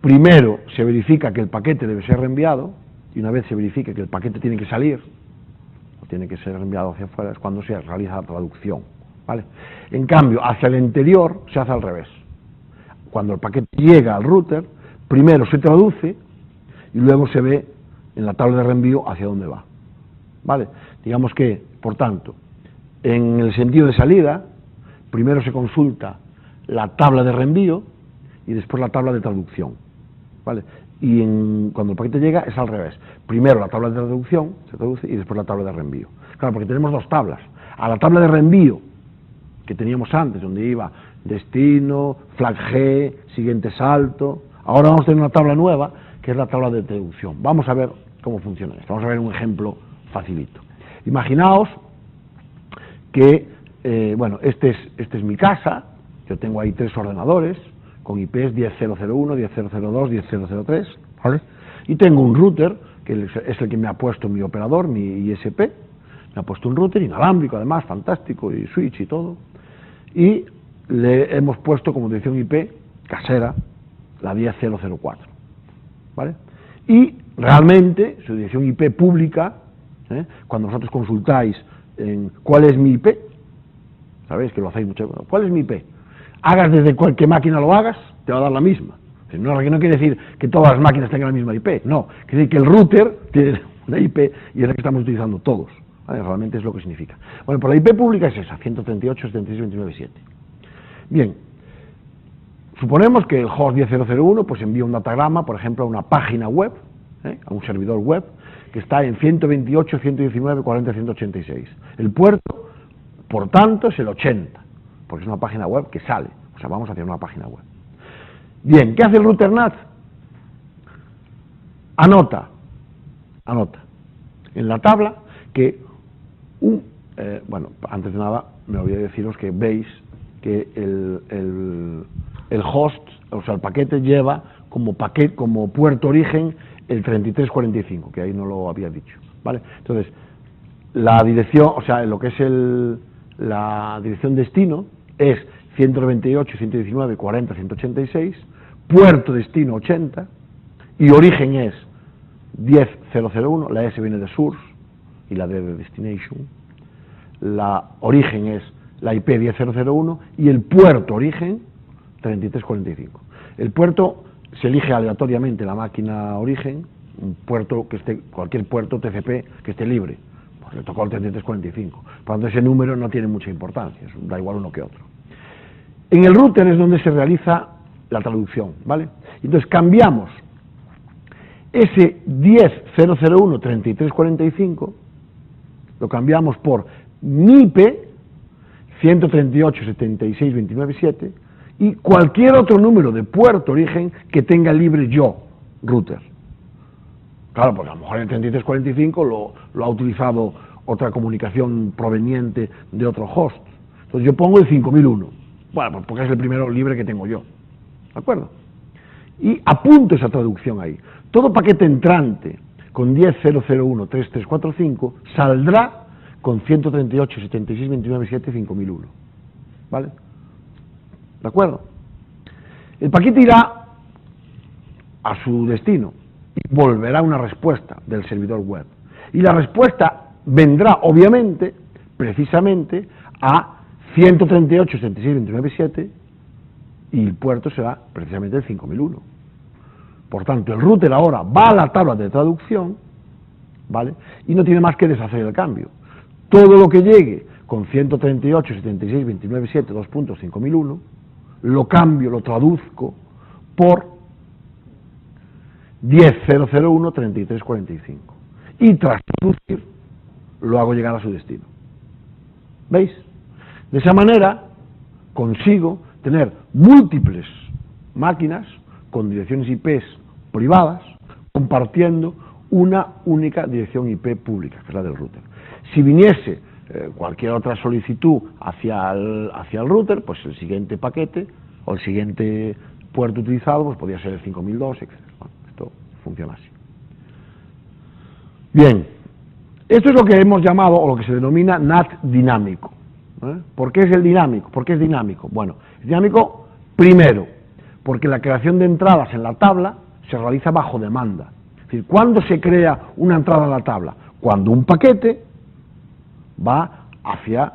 Speaker 1: primero se verifica que el paquete debe ser reenviado, y una vez se verifique que el paquete tiene que salir, o tiene que ser enviado hacia afuera, es cuando se realiza la traducción, ¿vale? En cambio, hacia el interior se hace al revés. Cuando el paquete llega al router, primero se traduce y luego se ve en la tabla de reenvío hacia dónde va, ¿vale? Digamos que, por tanto, en el sentido de salida, primero se consulta la tabla de reenvío y después la tabla de traducción, ¿vale? y cuando el paquete llega es al revés. Primero la tabla de traducción se traduce y después la tabla de reenvío. Claro, porque tenemos dos tablas. A la tabla de reenvío que teníamos antes, donde iba destino, flag G, siguiente salto. Ahora vamos a tener una tabla nueva, que es la tabla de traducción. Vamos a ver cómo funciona esto. Vamos a ver un ejemplo facilito. Imaginaos que, bueno, este es mi casa. Yo tengo ahí 3 ordenadores con IPs 10.001, 10.002, 10.003, ¿vale? Y tengo un router, que es el que me ha puesto mi operador, mi ISP. Me ha puesto un router inalámbrico, además, fantástico, y switch y todo. Y le hemos puesto como dirección IP casera la 10.004, ¿vale? Y realmente su dirección IP pública, cuando vosotros consultáis en cuál es mi IP, sabéis que lo hacéis mucho, ¿cuál es mi IP? Hagas desde cualquier máquina lo hagas, te va a dar la misma. No quiere decir que todas las máquinas tengan la misma IP, no, quiere decir que el router tiene una IP y es la que estamos utilizando todos, ¿vale? Realmente es lo que significa. Bueno, pues la IP pública es esa, 138.76.29.7. Bien, suponemos que el host 10.001 pues envía un datagrama, por ejemplo, a una página web, a un servidor web, que está en 128.119.40.186. El puerto, por tanto, es el 80, porque es una página web que sale, o sea, vamos hacia una página web. Bien, ¿qué hace el router NAT? Anota en la tabla que bueno, antes de nada me olvidé deciros que veis que el host, o sea, el paquete lleva como puerto origen el 3345, que ahí no lo había dicho, ¿vale? Entonces, la dirección, o sea, lo que es la dirección destino es 198.119.40.186, puerto destino 80, y origen es 10.001, la S viene de source y la D de destination, la origen es la IP 10.001 y el puerto origen 3345. El puerto se elige aleatoriamente la máquina origen, un puerto que esté, cualquier puerto TCP que esté libre, pues le tocó el 3345. Por lo tanto, ese número no tiene mucha importancia, da igual uno que otro. En el router es donde se realiza la traducción, ¿vale? Entonces cambiamos ese 10.001.3345, lo cambiamos por MIP 138.76.29.7 y cualquier otro número de puerto origen que tenga libre yo, router. Claro, pues a lo mejor el 3345 lo ha utilizado otra comunicación proveniente de otro host. Entonces yo pongo el 5001, bueno, pues porque es el primero libre que tengo yo, ¿de acuerdo? Y apunto esa traducción ahí. Todo paquete entrante con 10.001.3345 saldrá con 138.76.29.7 5001, ¿vale? ¿De acuerdo? El paquete irá a su destino y volverá una respuesta del servidor web. Y la respuesta vendrá, obviamente, precisamente a 138.76.29.7 y el puerto será precisamente el 5001. Por tanto, el router ahora va a la tabla de traducción, ¿vale? Y no tiene más que deshacer el cambio. Todo lo que llegue con 138.76.29.7 2.5001 lo cambio, lo traduzco por 10.001.3345 y tras traducir lo hago llegar a su destino. ¿Veis? De esa manera consigo tener múltiples máquinas con direcciones IPs privadas compartiendo una única dirección IP pública, que es la del router. Si viniese cualquier otra solicitud hacia el router, pues el siguiente paquete o el siguiente puerto utilizado pues podría ser el 5002, etc. Bueno, esto funciona así. Bien, esto es lo que hemos llamado o lo que se denomina NAT dinámico. ¿Por qué es el dinámico? ¿Por qué es dinámico? Bueno, es dinámico primero porque la creación de entradas en la tabla se realiza bajo demanda. Es decir, ¿cuándo se crea una entrada en la tabla? Cuando un paquete va hacia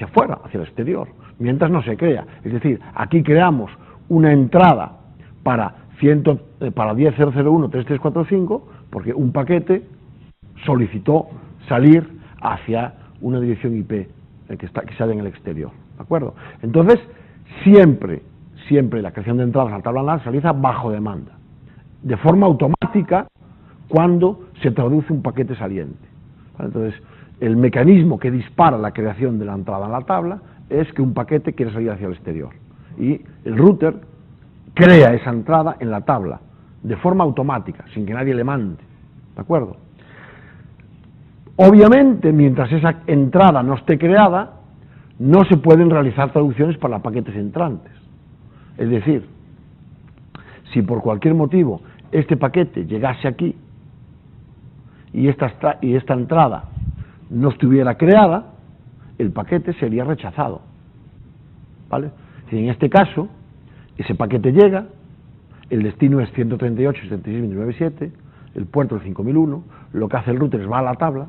Speaker 1: afuera, hacia el exterior, mientras no se crea. Es decir, aquí creamos una entrada para 10.001.3345 porque un paquete solicitó salir hacia una dirección IP que sale en el exterior, ¿de acuerdo? Entonces, siempre la creación de entradas a la tabla NAT se realiza bajo demanda. de forma automática cuando se traduce un paquete saliente. ¿Vale? Entonces, el mecanismo que dispara la creación de la entrada en la tabla es que un paquete quiere salir hacia el exterior. Y el router crea esa entrada en la tabla, de forma automática, sin que nadie le mande. ¿De acuerdo? Obviamente, mientras esa entrada no esté creada, no se pueden realizar traducciones para paquetes entrantes. Es decir, si por cualquier motivo este paquete llegase aquí y esta entrada no estuviera creada, el paquete sería rechazado. ¿Vale? Si en este caso ese paquete llega, el destino es 138.166.29.7, el puerto es 5001, lo que hace el router es va a la tabla,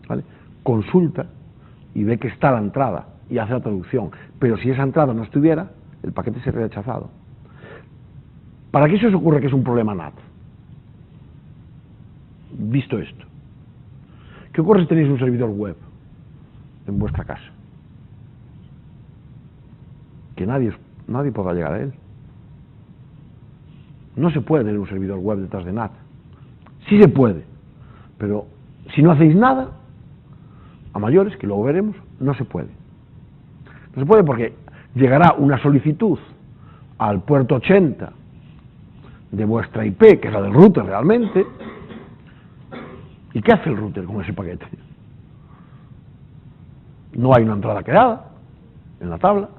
Speaker 1: ¿vale? Consulta y ve que está la entrada y hace la traducción, pero si esa entrada no estuviera, el paquete sería rechazado. ¿Para qué se os ocurre que es un problema NAT? Visto esto, ¿qué ocurre si tenéis un servidor web en vuestra casa? Que nadie podrá llegar a él. No se puede tener un servidor web detrás de NAT. Sí se puede, pero si no hacéis nada, a mayores, que luego veremos, no se puede. No se puede porque llegará una solicitud al puerto 80 de vuestra IP, que es la del router realmente, ¿y qué hace el router con ese paquete? No hay una entrada creada en la tabla,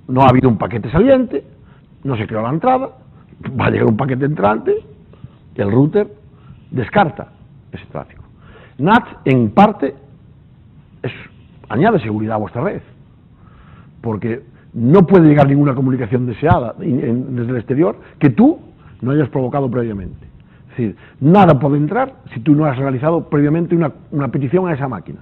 Speaker 1: no ha habido un paquete saliente, no se creó la entrada, va a llegar un paquete entrante y el router descarta ese tráfico. NAT, en parte, añade seguridad a vuestra red, porque no puede llegar ninguna comunicación deseada desde el exterior que tú no hayas provocado previamente. Es decir, nada puede entrar si tú no has realizado previamente una petición a esa máquina.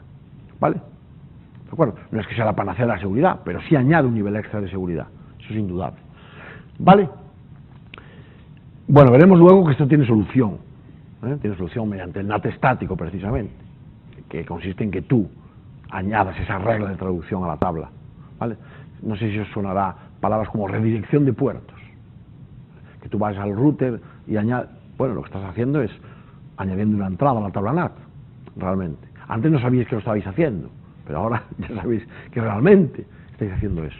Speaker 1: ¿Vale? ¿De acuerdo? No es que sea la panacea de la seguridad, pero sí añade un nivel extra de seguridad. Eso es indudable. ¿Vale? Bueno, veremos luego que esto tiene solución. Tiene solución mediante el NAT estático, precisamente, que consiste en que tú añadas esa regla de traducción a la tabla. ¿Vale? No sé si os sonará palabras como redirección de puertos. Que tú vas al router y añades... Bueno, lo que estás haciendo es añadiendo una entrada a la tabla NAT, realmente. Antes no sabíais que lo estabais haciendo, pero ahora ya sabéis que realmente estáis haciendo eso.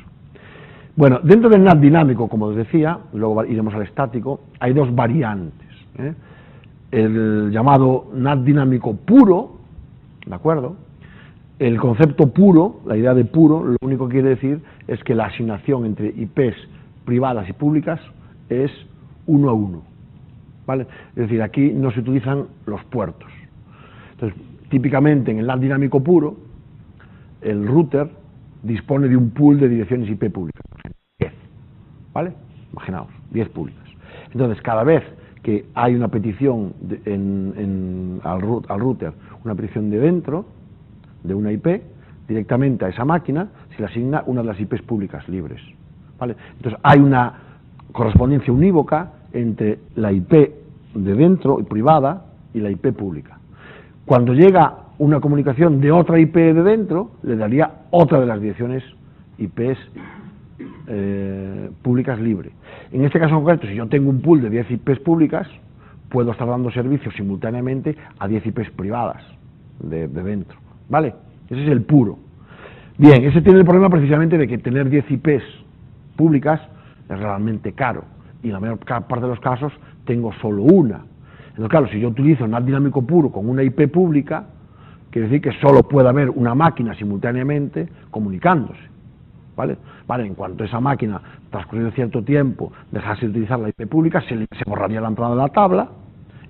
Speaker 1: Bueno, dentro del NAT dinámico, como os decía, luego iremos al estático, hay dos variantes. El llamado NAT dinámico puro, ¿de acuerdo? El concepto puro, la idea de puro, lo único que quiere decir es que la asignación entre IPs privadas y públicas es 1 a 1. ¿Vale? Es decir, aquí no se utilizan los puertos. Entonces, típicamente en el NAT dinámico puro, el router dispone de un pool de direcciones IP públicas. 10. ¿Vale? Imaginaos, 10 públicas. Entonces, cada vez que hay una petición al router, una petición de dentro de una IP, directamente a esa máquina se le asigna una de las IPs públicas libres. ¿Vale? Entonces, hay una correspondencia unívoca entre la IP de dentro, privada, y la IP pública. Cuando llega una comunicación de otra IP de dentro, le daría otra de las direcciones IPs públicas libre. En este caso concreto, si yo tengo un pool de 10 IPs públicas, puedo estar dando servicios simultáneamente a 10 IPs privadas de dentro. ¿Vale? Ese es el puro. Bien, ese tiene el problema precisamente de que tener 10 IPs públicas es realmente caro. Y en la mayor parte de los casos tengo solo una. Entonces, claro, si yo utilizo NAT dinámico puro con una IP pública, quiere decir que solo puede haber una máquina simultáneamente comunicándose. ¿Vale? Vale, en cuanto esa máquina, transcurrido cierto tiempo, dejase de utilizar la IP pública, se borraría la entrada de la tabla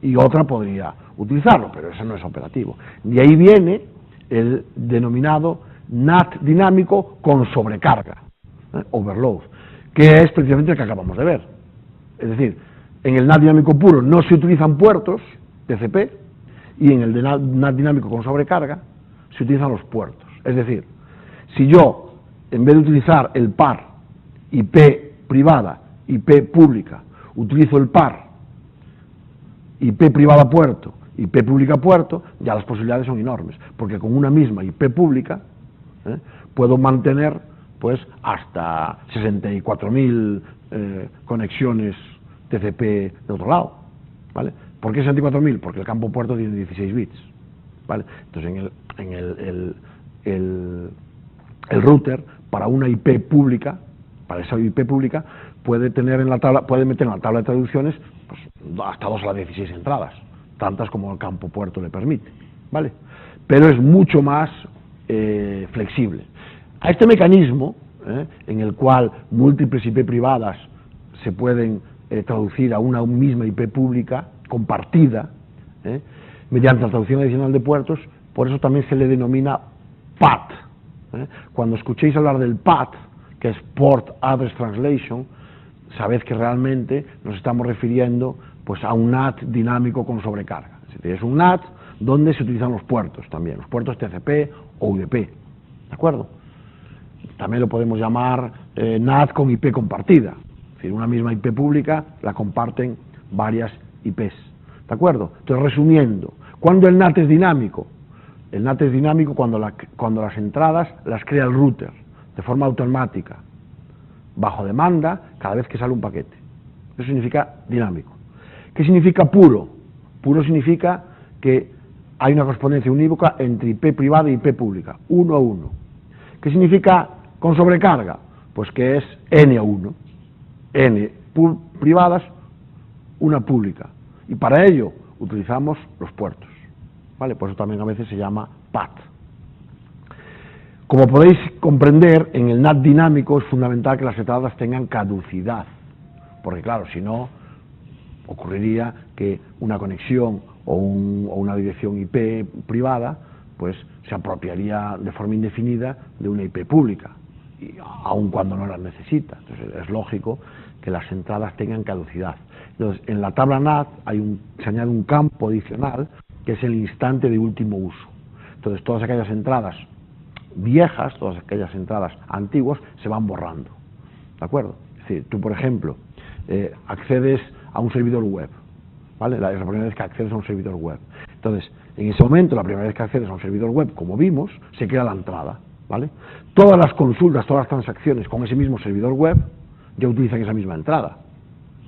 Speaker 1: y otra podría utilizarlo, pero eso no es operativo. De ahí viene el denominado NAT dinámico con sobrecarga, overload, que es precisamente el que acabamos de ver. Es decir, en el NAT dinámico puro no se utilizan puertos TCP y en el de NAT dinámico con sobrecarga se utilizan los puertos. Es decir, si yo, en vez de utilizar el par IP privada, IP pública, utilizo el par IP privada puerto, IP pública puerto, ya las posibilidades son enormes, porque con una misma IP pública puedo mantener pues hasta 64.000 conexiones TCP de otro lado, ¿vale? ¿Por qué 64.000? Porque el campo puerto tiene 16 bits, ¿vale? Entonces el router, para una IP pública, para esa IP pública, puede tener en la tabla, puede meter en la tabla de traducciones pues, hasta 2 a la 16 entradas, tantas como el campo puerto le permite, ¿vale? Pero es mucho más flexible. A este mecanismo, en el cual múltiples IP privadas se pueden traducir a una misma IP pública compartida, mediante la traducción adicional de puertos, por eso también se le denomina PAT. Cuando escuchéis hablar del PAT, que es Port Address Translation, sabed que realmente nos estamos refiriendo pues, a un NAT dinámico con sobrecarga. Es decir, es un NAT donde se utilizan los puertos también, los puertos TCP o UDP, ¿de acuerdo? También lo podemos llamar NAT con IP compartida, es decir, una misma IP pública la comparten varias IPs, ¿de acuerdo? Entonces, resumiendo, ¿cuándo el NAT es dinámico? El NAT es dinámico cuando las entradas las crea el router de forma automática, bajo demanda, cada vez que sale un paquete. Eso significa dinámico. ¿Qué significa puro? Puro significa que hay una correspondencia unívoca entre IP privada y IP pública, 1 a 1. ¿Qué significa con sobrecarga? Pues que es N a 1. N privadas, una pública. Y para ello utilizamos los puertos, ¿vale? Por eso también a veces se llama PAT. Como podéis comprender, en el NAT dinámico es fundamental que las entradas tengan caducidad, porque claro, si no, ocurriría que una conexión o una dirección IP privada pues se apropiaría de forma indefinida de una IP pública, y aun cuando no las necesita. Entonces es lógico que las entradas tengan caducidad. Entonces, en la tabla NAT se añade un campo adicional que es el instante de último uso. Entonces todas aquellas entradas viejas, todas aquellas entradas antiguas se van borrando, ¿de acuerdo? Es decir, tú por ejemplo accedes a un servidor web, ¿vale? Es la primera vez que accedes a un servidor web. Entonces, en ese momento, la primera vez que accedes a un servidor web, como vimos, se crea la entrada, ¿vale? Todas las consultas, todas las transacciones con ese mismo servidor web ya utilizan esa misma entrada,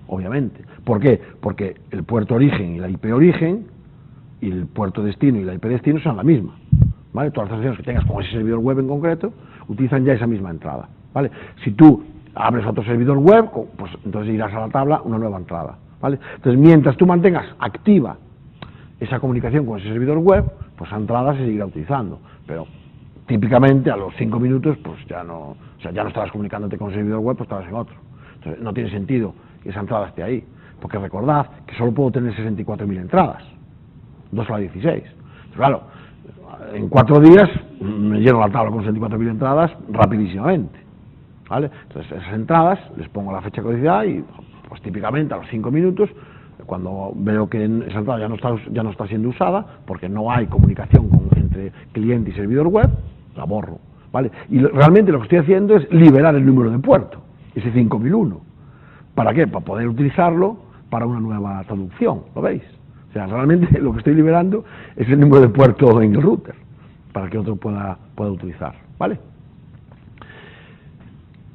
Speaker 1: obviamente. ¿Por qué? Porque el puerto origen y la IP origen y el puerto destino y la IP destino son la misma, ¿vale? Todas las transacciones que tengas con ese servidor web en concreto utilizan ya esa misma entrada, ¿vale? Si tú abres otro servidor web, pues entonces irás a la tabla una nueva entrada, ¿vale? Entonces, mientras tú mantengas activa esa comunicación con ese servidor web, pues esa entrada se seguirá utilizando, pero típicamente a los 5 minutos pues ya no estarás comunicándote con el servidor web, pues estarás en otro. Entonces, no tiene sentido que esa entrada esté ahí, porque recordad que solo puedo tener 64.000 entradas, 2 a la 16. Entonces, claro, en 4 días me lleno la tabla con 64.000 entradas rapidísimamente, ¿vale? Entonces, esas entradas les pongo la fecha de caducidad y pues típicamente a los 5 minutos, cuando veo que esa entrada ya no está siendo usada, porque no hay comunicación entre cliente y servidor web, la borro, ¿vale? Y realmente lo que estoy haciendo es liberar el número de puerto, ese 5001. ¿Para qué? Para poder utilizarlo para una nueva traducción, ¿lo veis? O sea, realmente lo que estoy liberando es el número de puerto en el router, para que otro pueda utilizar, ¿vale?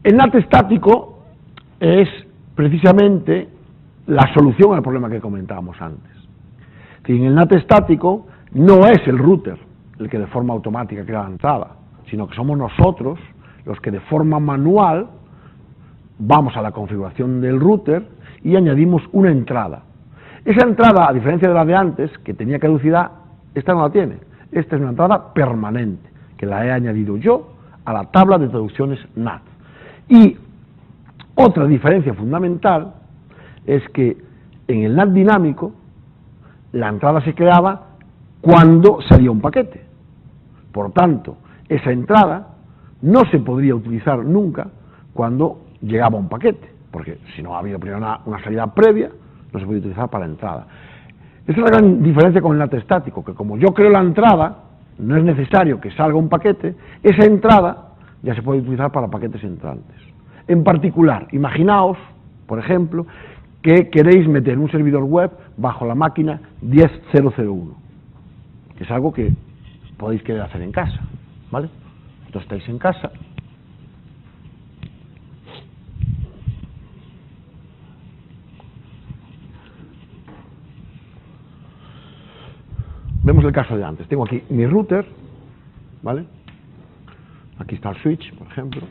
Speaker 1: El NAT estático es precisamente la solución al problema que comentábamos antes. Si en el NAT estático no es el router el que de forma automática crea la entrada, sino que somos nosotros los que de forma manual vamos a la configuración del router y añadimos una entrada. Esa entrada, a diferencia de la de antes, que tenía caducidad, esta no la tiene. Esta es una entrada permanente, que la he añadido yo a la tabla de traducciones NAT. Y otra diferencia fundamental es que en el NAT dinámico la entrada se creaba cuando salía un paquete. Por tanto, esa entrada no se podría utilizar nunca cuando llegaba un paquete, porque si no ha habido primero una salida previa, no se puede utilizar para la entrada. Esa es la gran diferencia con el NAT estático, que como yo creo la entrada, no es necesario que salga un paquete, esa entrada ya se puede utilizar para paquetes entrantes. En particular, imaginaos, por ejemplo, que queréis meter un servidor web bajo la máquina 10.0.0.1, que es algo que podéis querer hacer en casa, ¿vale? Entonces estáis en casa, vemos el caso de antes. Tengo aquí mi router, ¿vale? Aquí está el switch, por ejemplo.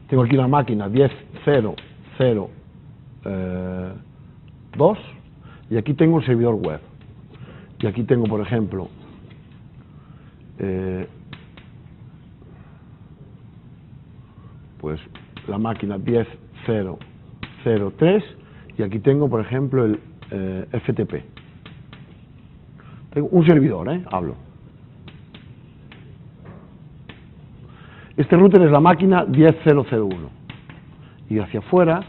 Speaker 1: Tengo aquí la máquina 10.0.0.2 y aquí tengo un servidor web. Y aquí tengo, por ejemplo, pues la máquina 10.0.0.3 y aquí tengo, por ejemplo, el FTP. Tengo un servidor, hablo. Este router es la máquina 10.0.0.1 y hacia afuera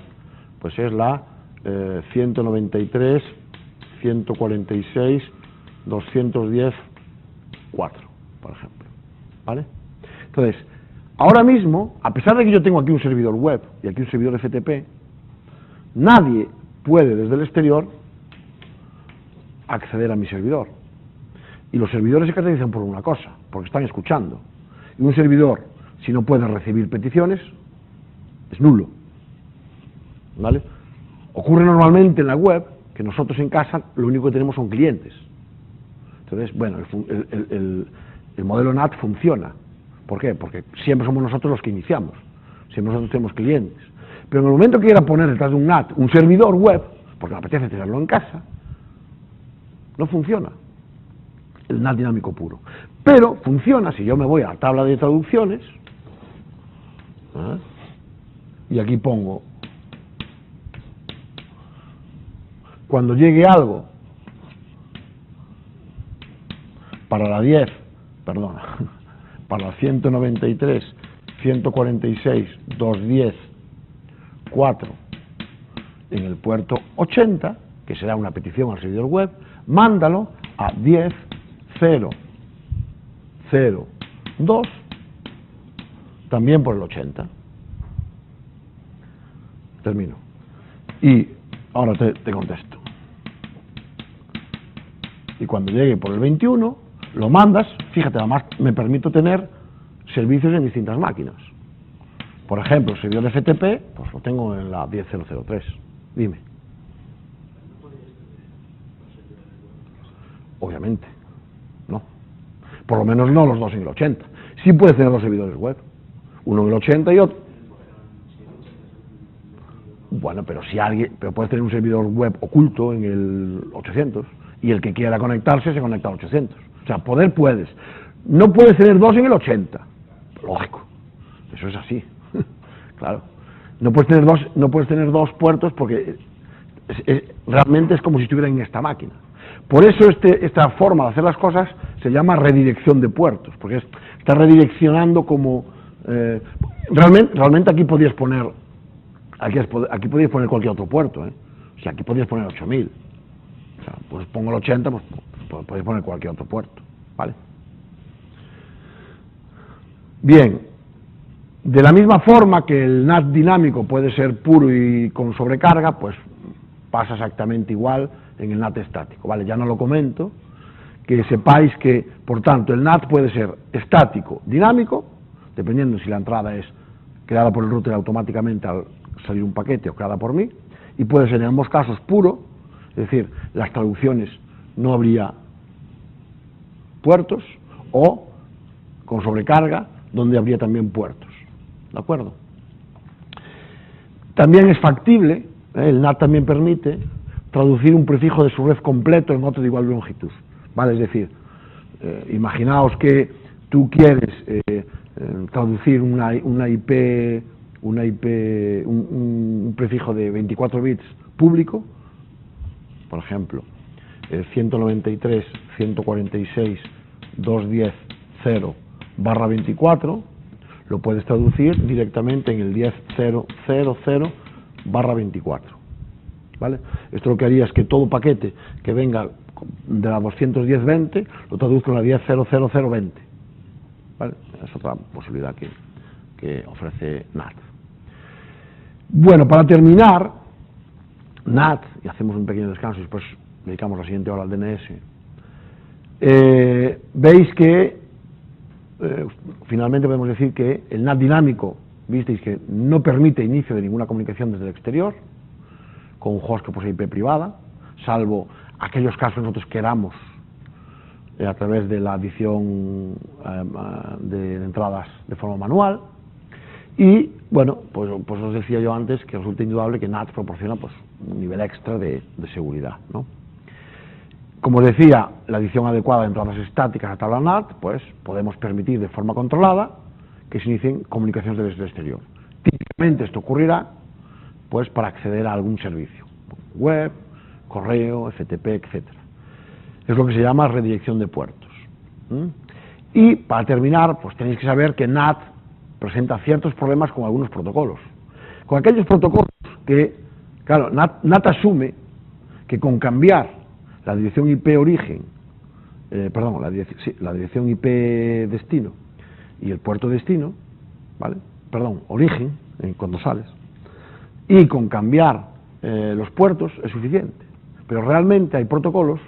Speaker 1: pues es la 193.146.210.4, por ejemplo, ¿vale? Entonces, ahora mismo, a pesar de que yo tengo aquí un servidor web y aquí un servidor FTP, nadie puede desde el exterior acceder a mi servidor. Y los servidores se caracterizan por una cosa, porque están escuchando. Y un servidor, si no puede recibir peticiones, es nulo, ¿vale? Ocurre normalmente en la web que nosotros en casa lo único que tenemos son clientes. Entonces, bueno, el modelo NAT funciona. ¿Por qué? Porque siempre somos nosotros los que iniciamos, siempre nosotros tenemos clientes. Pero en el momento que quiera poner detrás de un NAT un servidor web, porque me apetece tenerlo en casa, no funciona el NAT dinámico puro. Pero funciona si yo me voy a la tabla de traducciones, y aquí pongo, cuando llegue algo para la 10, perdón, para la 193.146.210.4 en el puerto 80, que será una petición al servidor web, mándalo a 10.0.0.2 también por el 80. Termino. Y ahora te contesto. Y cuando llegue por el 21, lo mandas. Fíjate, además me permito tener servicios en distintas máquinas. Por ejemplo, el servidor FTP, pues lo tengo en la 10.0.0.3. Dime. Obviamente, no. Por lo menos no los dos en el 80. Sí puedes tener dos servidores web. Uno en el 80 y otro. Bueno, pero puedes tener un servidor web oculto en el 800 y el que quiera conectarse se conecta al 800. O sea, poder puedes. No puedes tener dos en el 80. Lógico. Eso es así. Claro. No puedes tener dos puertos porque realmente es como si estuvieran en esta máquina. Por eso esta forma de hacer las cosas se llama redirección de puertos, porque está redireccionando como... realmente aquí podías poner cualquier otro puerto, O sea, aquí podías poner 8000. O sea, pues pongo el 80, pues podéis poner cualquier otro puerto, ¿vale? Bien, de la misma forma que el NAT dinámico puede ser puro y con sobrecarga, pues pasa exactamente igual en el NAT estático, ¿vale? Ya no lo comento, que sepáis que, por tanto, el NAT puede ser estático, dinámico, dependiendo si la entrada es creada por el router automáticamente al salir un paquete o creada por mí, y puede ser en ambos casos puro, es decir, las traducciones no habría puertos, o con sobrecarga, donde habría también puertos, ¿de acuerdo? También es factible, el NAT también permite traducir un prefijo de su red completo en otro de igual longitud, ¿vale? Es decir, imaginaos que tú quieres traducir un prefijo de 24 bits público, por ejemplo, 193.146.210.0/24, lo puedes traducir directamente en el 10.0.0.0/24, ¿vale? Esto lo que haría es que todo paquete que venga de la 210.20 lo traduzco en la 10.0.0.0.20, ¿vale? Es otra posibilidad que ofrece NAT. Bueno, para terminar, NAT, y hacemos un pequeño descanso y después dedicamos la siguiente hora al DNS, veis que finalmente podemos decir que el NAT dinámico, visteis que no permite inicio de ninguna comunicación desde el exterior, con un host que posee IP privada, salvo aquellos casos que nosotros queramos a través de la adición de entradas de forma manual. Y bueno, pues os decía yo antes que resulta indudable que NAT proporciona pues un nivel extra de seguridad, ¿no? Como os decía, la adición adecuada de entradas estáticas a tabla NAT, pues podemos permitir de forma controlada que se inicien comunicaciones desde el exterior. Típicamente esto ocurrirá pues para acceder a algún servicio, web, correo, FTP, etcétera. Es lo que se llama redirección de puertos. Y para terminar, pues tenéis que saber que NAT presenta ciertos problemas con algunos protocolos. Con aquellos protocolos que, claro, NAT asume que con cambiar la dirección IP origen, la dirección IP destino y el puerto destino, ¿vale? Origen, cuando sales, y con cambiar los puertos es suficiente. Pero realmente hay protocolos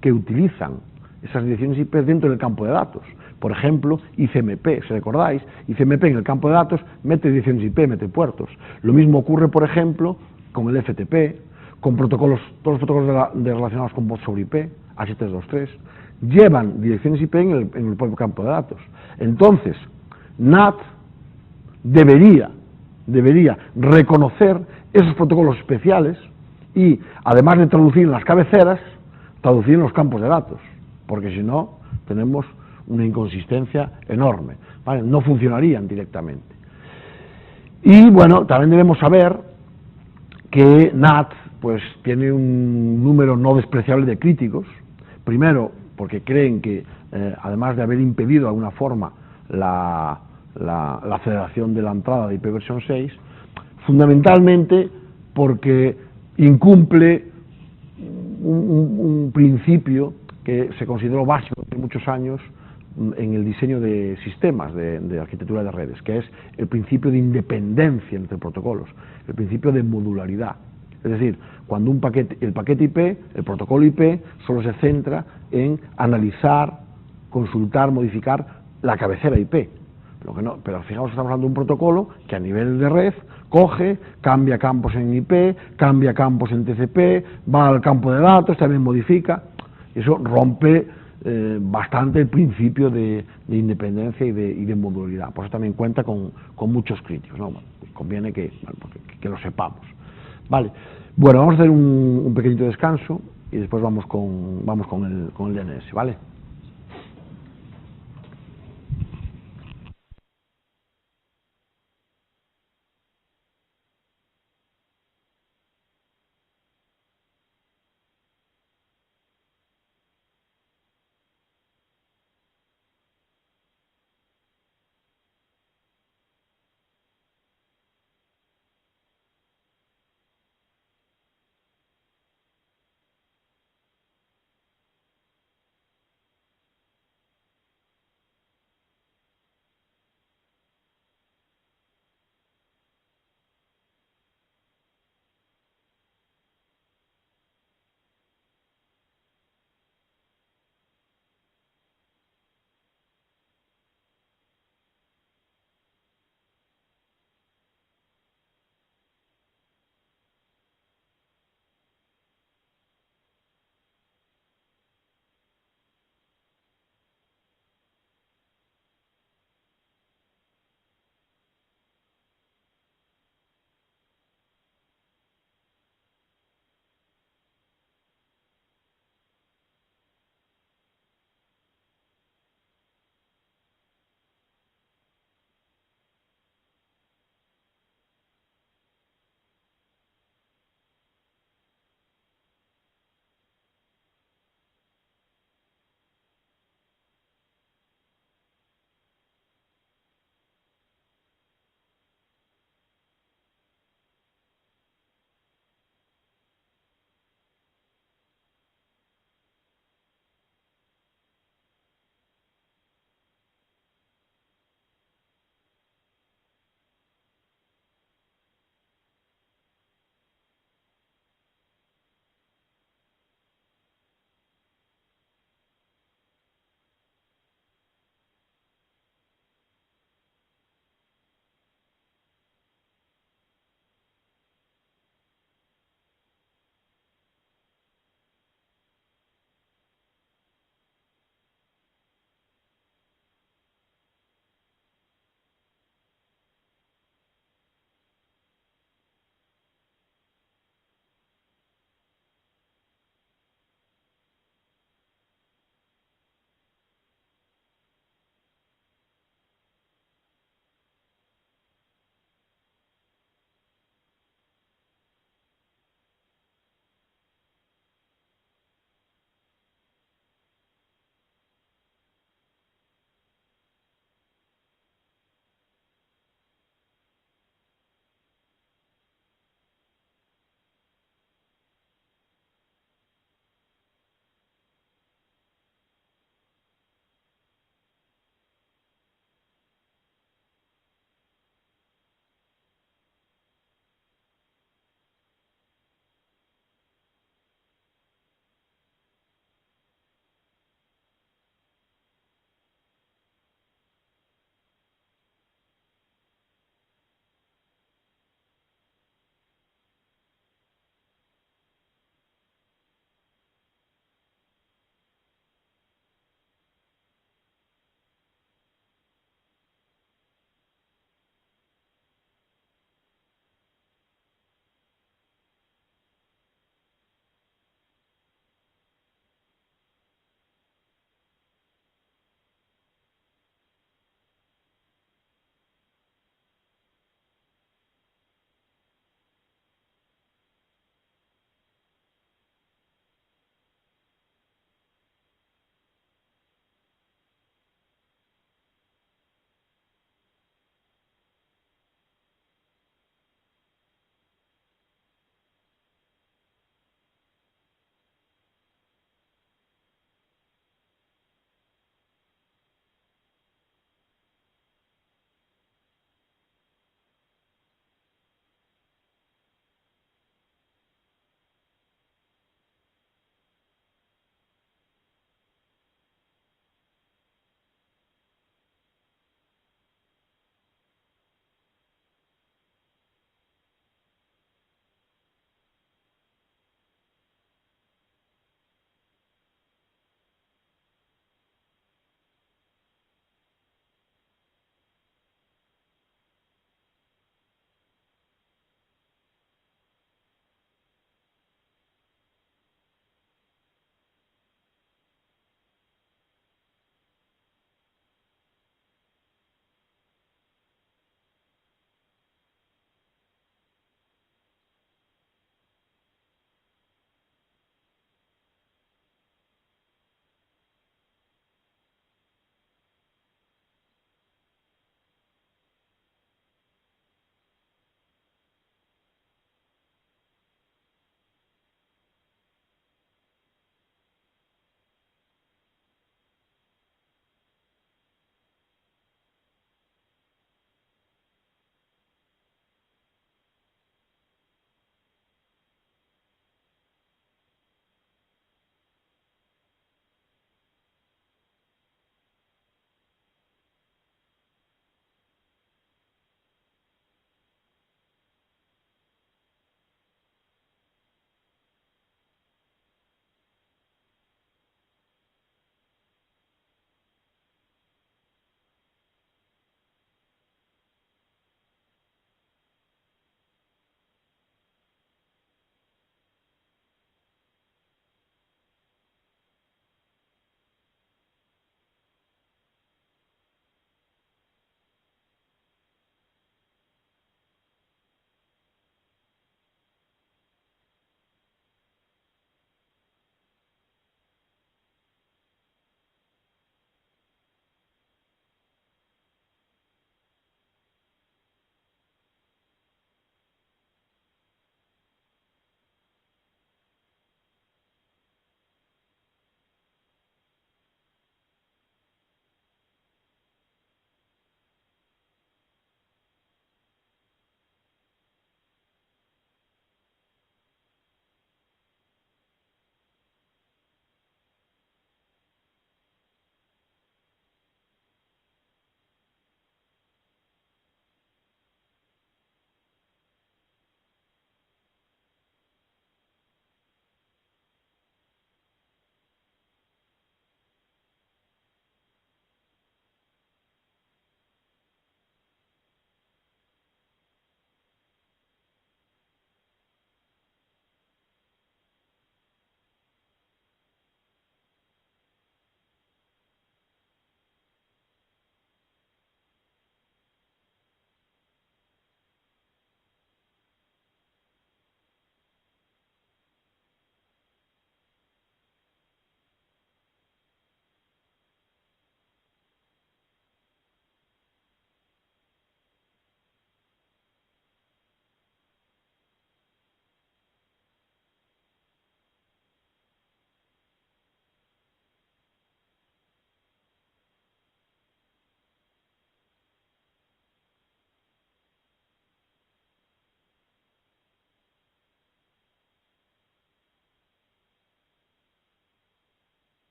Speaker 1: que utilizan esas direcciones IP dentro del campo de datos. Por ejemplo, ICMP, si recordáis, ICMP en el campo de datos mete direcciones IP, mete puertos. Lo mismo ocurre, por ejemplo, con el FTP, con protocolos, todos los protocolos relacionados con voz sobre IP, H323, llevan direcciones IP en el propio campo de datos. Entonces, NAT debería reconocer esos protocolos especiales y, además de traducir en las cabeceras, traducir en los campos de datos, porque si no, tenemos una inconsistencia enorme, ¿vale? No funcionarían directamente. Y bueno, también debemos saber que NAT pues tiene un número no despreciable de críticos, primero porque creen que además de haber impedido de alguna forma la aceleración de la entrada de IPv6, fundamentalmente porque incumple un principio que se consideró básico durante muchos años en el diseño de sistemas de arquitectura de redes, que es el principio de independencia entre protocolos, el principio de modularidad. Es decir, cuando el paquete IP, el protocolo IP, solo se centra en analizar, consultar, modificar la cabecera IP. Pero fijaos, estamos hablando de un protocolo que a nivel de red coge, cambia campos en IP, cambia campos en TCP, va al campo de datos, también modifica. Eso rompe bastante el principio de independencia y de modularidad. Por eso también cuenta con muchos críticos, ¿no? Conviene que lo sepamos. Vale. Bueno, vamos a hacer un pequeñito descanso y después vamos con el DNS, ¿vale?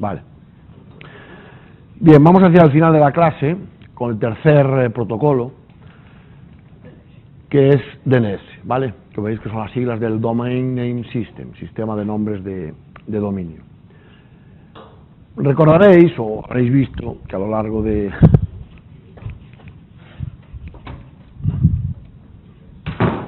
Speaker 1: Vale. Bien, vamos hacia el final de la clase con el tercer protocolo, que es DNS, ¿vale? Que veis que son las siglas del Domain Name System, sistema de nombres de dominio. Recordaréis, o habréis visto, que a lo largo de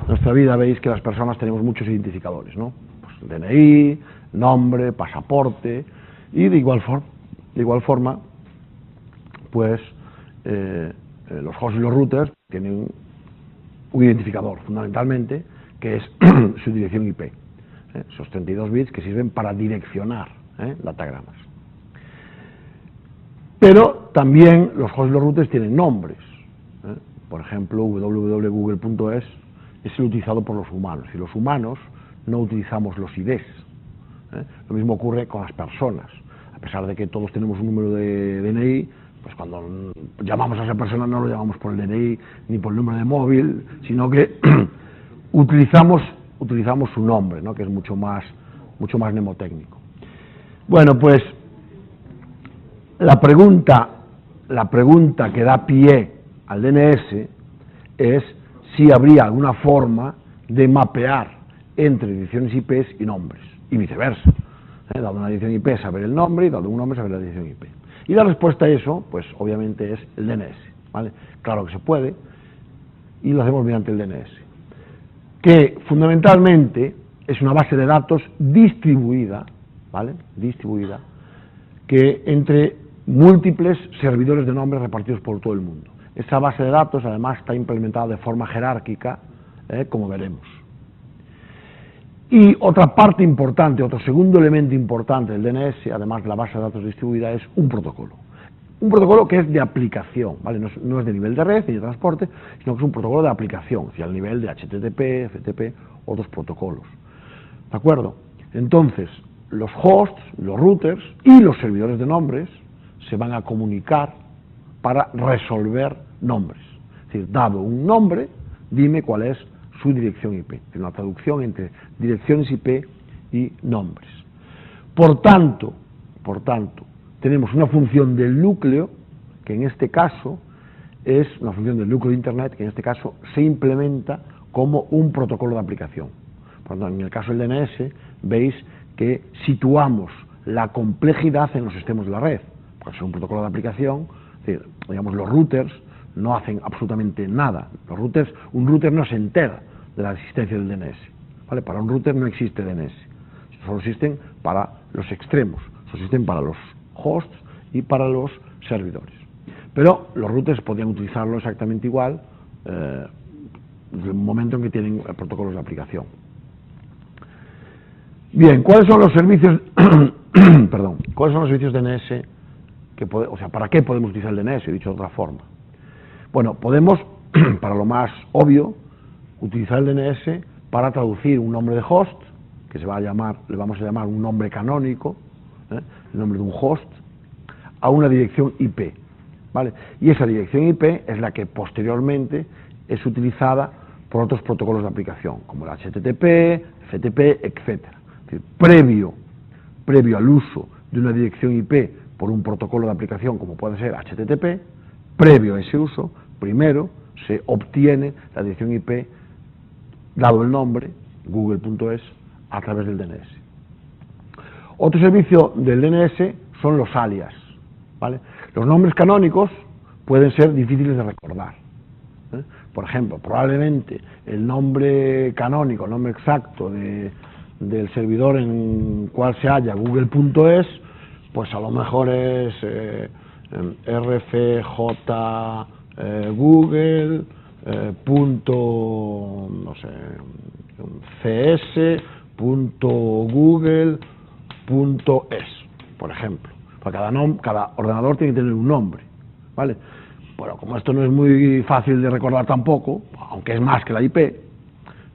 Speaker 1: nuestra vida veis que las personas tenemos muchos identificadores, ¿no? Pues DNI, nombre, pasaporte, y de igual forma, pues los hosts y los routers tienen un identificador, fundamentalmente, que es su dirección IP. Esos 32 bits que sirven para direccionar datagramas. Pero también los hosts y los routers tienen nombres. Por ejemplo, www.google.es es el utilizado por los humanos, y los humanos no utilizamos los IDs. Lo mismo ocurre con las personas. A pesar de que todos tenemos un número de DNI, pues cuando llamamos a esa persona no lo llamamos por el DNI ni por el número de móvil, sino que utilizamos su nombre, ¿no? Que es mucho más mnemotécnico. Bueno, pues la pregunta que da pie al DNS es si habría alguna forma de mapear entre direcciones IP y nombres, y viceversa. Dado una dirección IP saber el nombre, y dado un nombre saber la dirección IP. Y la respuesta a eso, pues obviamente es el DNS, ¿vale? Claro que se puede, y lo hacemos mediante el DNS, que fundamentalmente es una base de datos distribuida, ¿vale? Distribuida, que entre múltiples servidores de nombres repartidos por todo el mundo. Esa base de datos además está implementada de forma jerárquica, como veremos. Y otra parte importante, otro segundo elemento importante del DNS, además de la base de datos distribuida, es un protocolo. Un protocolo que es de aplicación, ¿vale? No es de nivel de red ni de transporte, sino que es un protocolo de aplicación, es decir, al nivel de HTTP, FTP, otros protocolos. ¿De acuerdo? Entonces, los hosts, los routers y los servidores de nombres se van a comunicar para resolver nombres. Es decir, dado un nombre, dime cuál es su dirección IP. Es una traducción entre direcciones IP y nombres. Por tanto, tenemos una función del núcleo, que en este caso es una función del núcleo de Internet, que en este caso se implementa como un protocolo de aplicación. Por tanto, en el caso del DNS, veis que situamos la complejidad en los sistemas de la red, porque es un protocolo de aplicación, es decir, digamos, los routers no hacen absolutamente nada. Un router no se entera de la existencia del DNS, ¿vale? Para un router no existe DNS, solo existen para los extremos, solo existen para los hosts y para los servidores. Pero los routers podrían utilizarlo exactamente igual desde el momento en que tienen protocolos de aplicación. Bien, ¿cuáles son los servicios perdón, cuáles son los servicios DNS para qué podemos utilizar el DNS, dicho de otra forma? Bueno, podemos, para lo más obvio, utilizar el DNS para traducir un nombre de host, que le vamos a llamar un nombre canónico, el nombre de un host, a una dirección IP, ¿vale? Y esa dirección IP es la que posteriormente es utilizada por otros protocolos de aplicación, como el HTTP, FTP, etc. Es decir, previo al uso de una dirección IP por un protocolo de aplicación, como puede ser HTTP, previo a ese uso, primero se obtiene la dirección IP, dado el nombre, google.es, a través del DNS. Otro servicio del DNS son los alias, ¿vale? Los nombres canónicos pueden ser difíciles de recordar. Por ejemplo, probablemente el nombre canónico, el nombre exacto del servidor en cual se halla google.es, pues a lo mejor es rfj google no sé, cs.google.es, por ejemplo. Cada ordenador tiene que tener un nombre, ¿vale? Bueno, como esto no es muy fácil de recordar tampoco, aunque es más que la IP,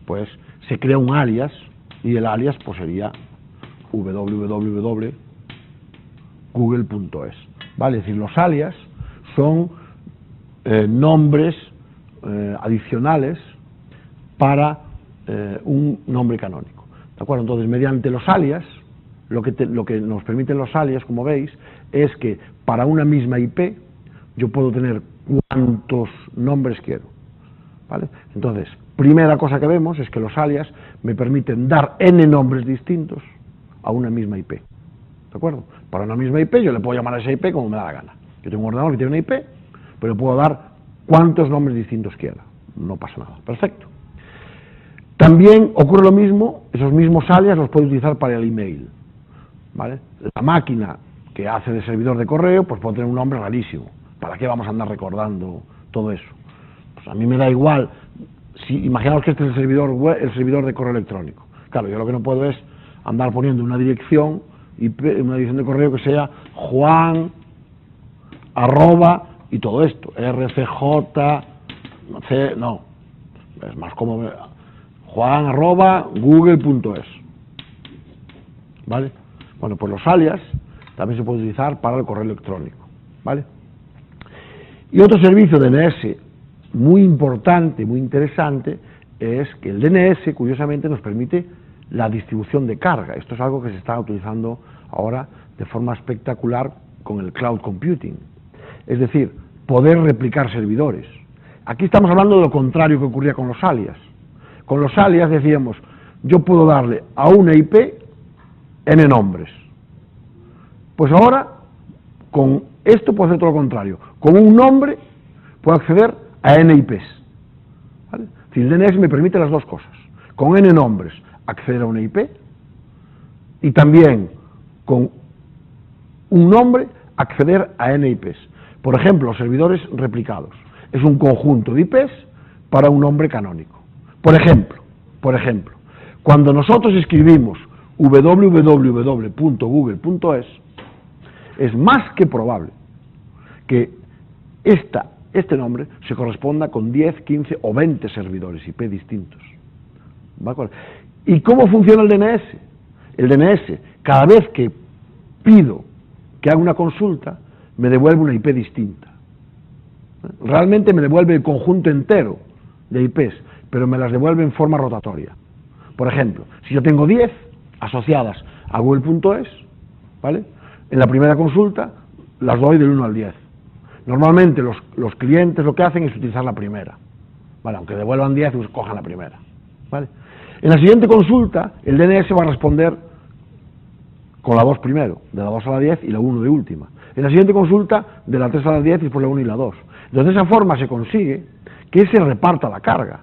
Speaker 1: pues se crea un alias, y el alias pues sería www.google.es, ¿vale? Es decir, los alias son nombres adicionales para un nombre canónico, ¿de acuerdo? Entonces, mediante los alias, lo que nos permiten los alias, como veis, es que para una misma IP yo puedo tener cuantos nombres quiero, ¿vale? Entonces, primera cosa que vemos es que los alias me permiten dar n nombres distintos a una misma IP, ¿de acuerdo? Para una misma IP yo le puedo llamar a esa IP como me da la gana. Yo tengo un ordenador que tiene una IP, pero le puedo dar cuantos nombres distintos quiera, no pasa nada, perfecto. También ocurre lo mismo, esos mismos alias los puedo utilizar para el email, ¿vale? La máquina que hace de servidor de correo, pues puede tener un nombre rarísimo. ¿Para qué vamos a andar recordando todo eso? Pues a mí me da igual. Si imaginaos que este es el servidor web, el servidor de correo electrónico. Claro, yo lo que no puedo es andar poniendo una dirección de correo que sea Juan @ y todo esto, RCJ, no, es más cómodo, Juan @ google.es, ¿vale? Bueno, pues los alias también se puede utilizar para el correo electrónico, ¿vale? Y otro servicio DNS muy importante, muy interesante, es que el DNS, curiosamente, nos permite la distribución de carga. Esto es algo que se está utilizando ahora de forma espectacular con el cloud computing. Es decir, poder replicar servidores. Aquí estamos hablando de lo contrario que ocurría con los alias. Con los alias decíamos, yo puedo darle a una IP n nombres. Pues ahora, con esto puedo hacer todo lo contrario. Con un nombre puedo acceder a n IPs. ¿Vale? Es decir, el DNS me permite las dos cosas. Con n nombres acceder a una IP y también con un nombre acceder a n IPs. Por ejemplo, los servidores replicados. Es un conjunto de IPs para un nombre canónico. Por ejemplo, cuando nosotros escribimos www.google.es, es más que probable que este nombre se corresponda con 10, 15 o 20 servidores IP distintos. ¿De acuerdo? ¿Y cómo funciona el DNS? El DNS, cada vez que pido que haga una consulta, me devuelve una IP distinta. Realmente me devuelve el conjunto entero de IPs, pero me las devuelve en forma rotatoria. Por ejemplo, si yo tengo 10 asociadas a google.es, ¿vale? En la primera consulta las doy del 1 al 10. Normalmente los clientes lo que hacen es utilizar la primera, ¿vale? Aunque devuelvan 10, pues cojan la primera, ¿vale? En la siguiente consulta, el DNS va a responder con la 2 primero, de la 2 a la 10 y la 1 de última. En la siguiente consulta, de la 3 a la 10 y después la 1 y la 2. Entonces, de esa forma se consigue que se reparta la carga,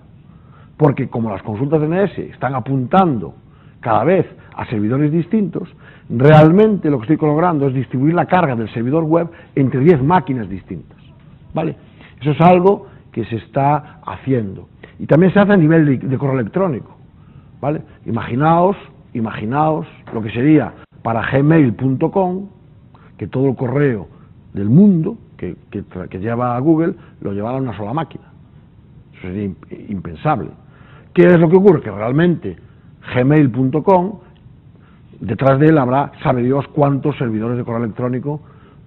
Speaker 1: porque como las consultas DNS están apuntando cada vez a servidores distintos, realmente lo que estoy logrando es distribuir la carga del servidor web entre 10 máquinas distintas, ¿vale? Eso es algo que se está haciendo. Y también se hace a nivel de correo electrónico, ¿vale? Imaginaos lo que sería para gmail.com, que todo el correo del mundo que lleva a Google lo llevara a una sola máquina. Eso sería impensable. ¿Qué es lo que ocurre? Que realmente gmail.com, detrás de él habrá, sabe Dios cuántos servidores de correo electrónico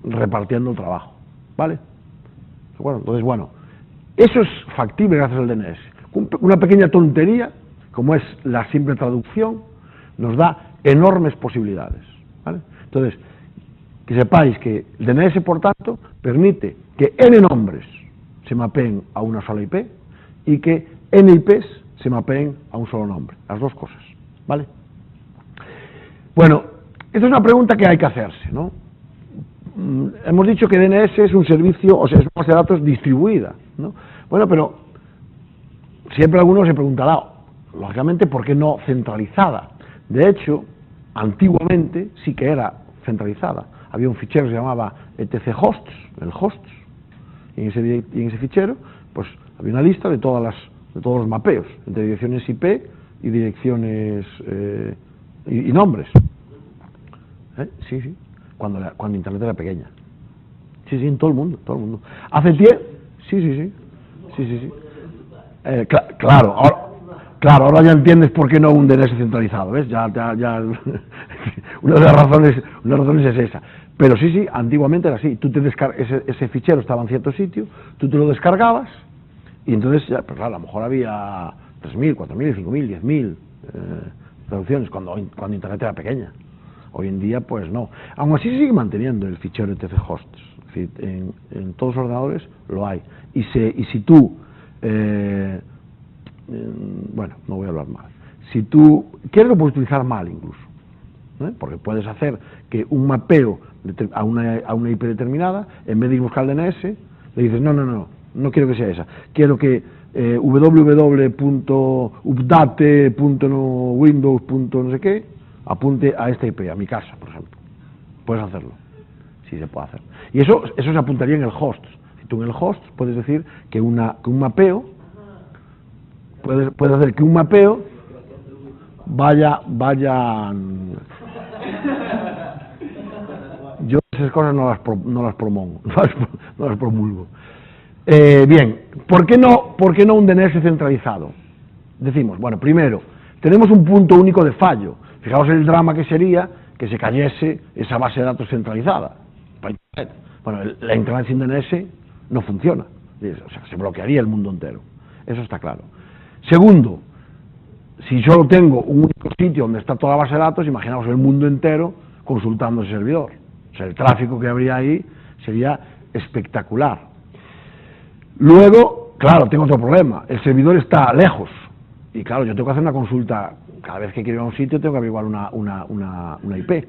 Speaker 1: repartiendo el trabajo, ¿vale? Bueno, entonces, bueno, eso es factible gracias al DNS. Una pequeña tontería, como es la simple traducción, nos da enormes posibilidades, ¿vale? Entonces, que sepáis que el DNS, por tanto, permite que n nombres se mapeen a una sola IP y que n IPs se mapeen a un solo nombre, las dos cosas, ¿vale? Bueno, esta es una pregunta que hay que hacerse, ¿no? Hemos dicho que DNS es un servicio, o sea, es una base de datos distribuida, ¿no? Bueno, pero siempre alguno se preguntará, lógicamente, ¿por qué no centralizada? De hecho, antiguamente sí que era centralizada. Había un fichero que se llamaba etc-hosts, el hosts, y en ese fichero pues había una lista de todos los mapeos entre direcciones IP y direcciones y nombres. Sí, cuando Internet era pequeña. Sí, en todo el mundo. Hace tiempo. Sí. Claro, ahora ya entiendes por qué no un DNS centralizado, ¿ves? Ya una de las razones es esa. Pero sí, antiguamente era así. Tú ese fichero estaba en cierto sitio, tú te lo descargabas y entonces, ya, pues claro, a lo mejor había 3.000, 4.000, 5.000, 10.000 traducciones cuando Internet era pequeña. Hoy en día, pues no. Aún así se sigue manteniendo el fichero etc hosts. Es decir, en todos los ordenadores lo hay. Y si tú, bueno, no voy a hablar mal. Si tú quieres, lo puedes utilizar mal incluso. Porque puedes hacer que un mapeo a una IP determinada, en vez de ir a buscar el DNS, le dices, no quiero que sea esa. Quiero que www.update.windows. no sé qué, apunte a esta IP, a mi casa, por ejemplo. Puedes hacerlo. Sí se puede hacer. Y eso se apuntaría en el host. Si tú en el host puedes decir que un mapeo, puedes hacer que un mapeo vaya yo esas cosas no las promuevo, no las promulgo. Bien, ¿por qué no un DNS centralizado? Decimos, bueno, primero, tenemos un punto único de fallo. Fijaos el drama que sería que se cayese esa base de datos centralizada. Bueno, la Internet sin DNS no funciona. O sea, se bloquearía el mundo entero. Eso está claro. Segundo, si solo tengo un único sitio donde está toda la base de datos, imaginaos el mundo entero consultando ese servidor. O sea, el tráfico que habría ahí sería espectacular. Luego, claro, tengo otro problema. El servidor está lejos. Y claro, yo tengo que hacer una consulta. Cada vez que quiero ir a un sitio tengo que averiguar una IP.